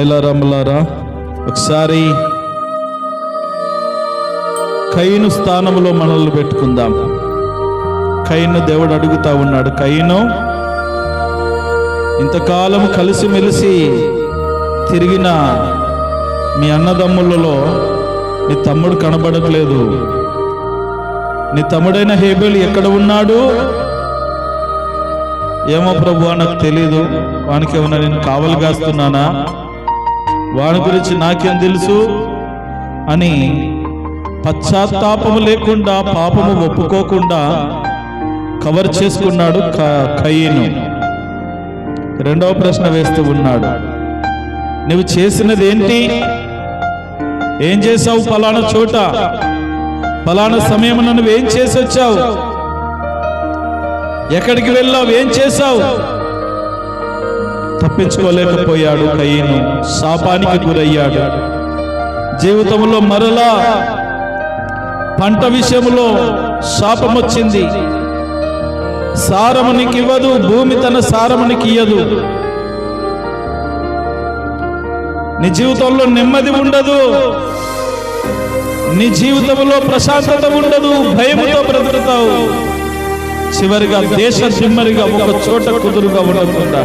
ఐలారాములారా, ఒకసారి కయీను స్థానంలో మనల్ని పెట్టుకుందాం. కయీను దేవుడు అడుగుతా ఉన్నాడు, కయీను, ఇంతకాలం కలిసిమెలిసి తిరిగిన మీ అన్నదమ్ములలో నీ తమ్ముడు కనబడట్లేదు. నీ తమ్ముడైన హేబేలు ఎక్కడ ఉన్నాడు? ఏమో ప్రభువా, నాకు తెలీదు. వానికి ఏమన్నా నేను కావలి కాస్తున్నానా? వాని గురించి నాకేం తెలుసు అని పశ్చాత్తాపము లేకుండా, పాపము ఒప్పుకోకుండా కవర్ చేసుకున్నాడు కయీను. 2వ ప్రశ్న వేస్తూ ఉన్నాడు, నువ్వు చేసినది ఏంటి? ఏం చేసావు? ఫలానా చోట, ఫలానా సమయం నువ్వేం చేసి వచ్చావు? ఎక్కడికి వెళ్ళావు? ఏం చేశావు? తప్పించుకోలేకపోయాడు కయీను, శాపానికి గురయ్యాడు. జీవితంలో మరలా పంట విషయంలో శాపం వచ్చింది. సారమునికి ఇవ్వదు, భూమి తన సారమునికి ఇయ్యదు. నీ జీవితంలో నెమ్మది ఉండదు, నీ జీవితంలో ప్రశాంతత ఉండదు, భయముతో బ్రతుకుతావు. చివరిగా దేశ దిమ్మరిగా ఒక చోట కుదురుగా ఉండకుండా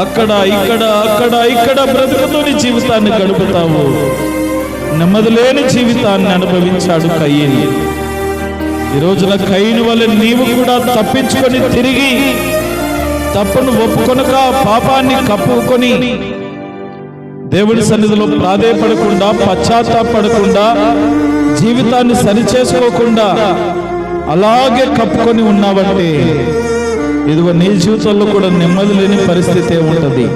అక్కడ ఇక్కడ బ్రతుకుతూ నీ జీవితాన్ని గడుపుతావు. నెమ్మది లేని జీవితాన్ని అనుభవించాడు కయీను. ఈ రోజున కయీను వల్ల నీవు కూడా తప్పించుకొని తిరిగి తప్పును ఒప్పుకొనక పాపాన్ని కప్పుకొని దేవుని సన్నిధిలో ప్రాధేయపడకుండా పశ్చాత్తాపడకుండా జీవితాన్ని సరిచేసుకోకుండా అలాగే కప్పుకొని ఉన్నావంటే ఇదిగో నీ జీవితంలో కూడా నెమ్మది లేని పరిస్థితి ఉంటుంది.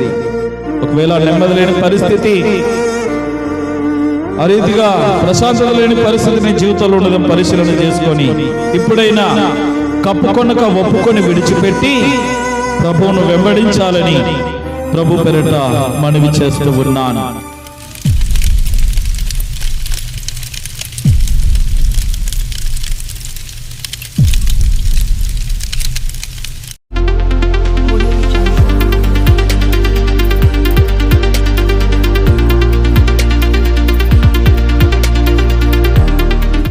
ఒకవేళ నెమ్మది లేని పరిస్థితి, ఆ రీతిగా ప్రశాంతత లేని పరిస్థితి నీ జీవితంలో ఉండడం పరిశీలన చేసుకొని ఇప్పుడైనా కప్పుకొనక ఒప్పుకొని విడిచిపెట్టి ప్రభువును వెంబడించాలని ప్రభు పేరిట మనవి చేస్తూ ఉన్నాను.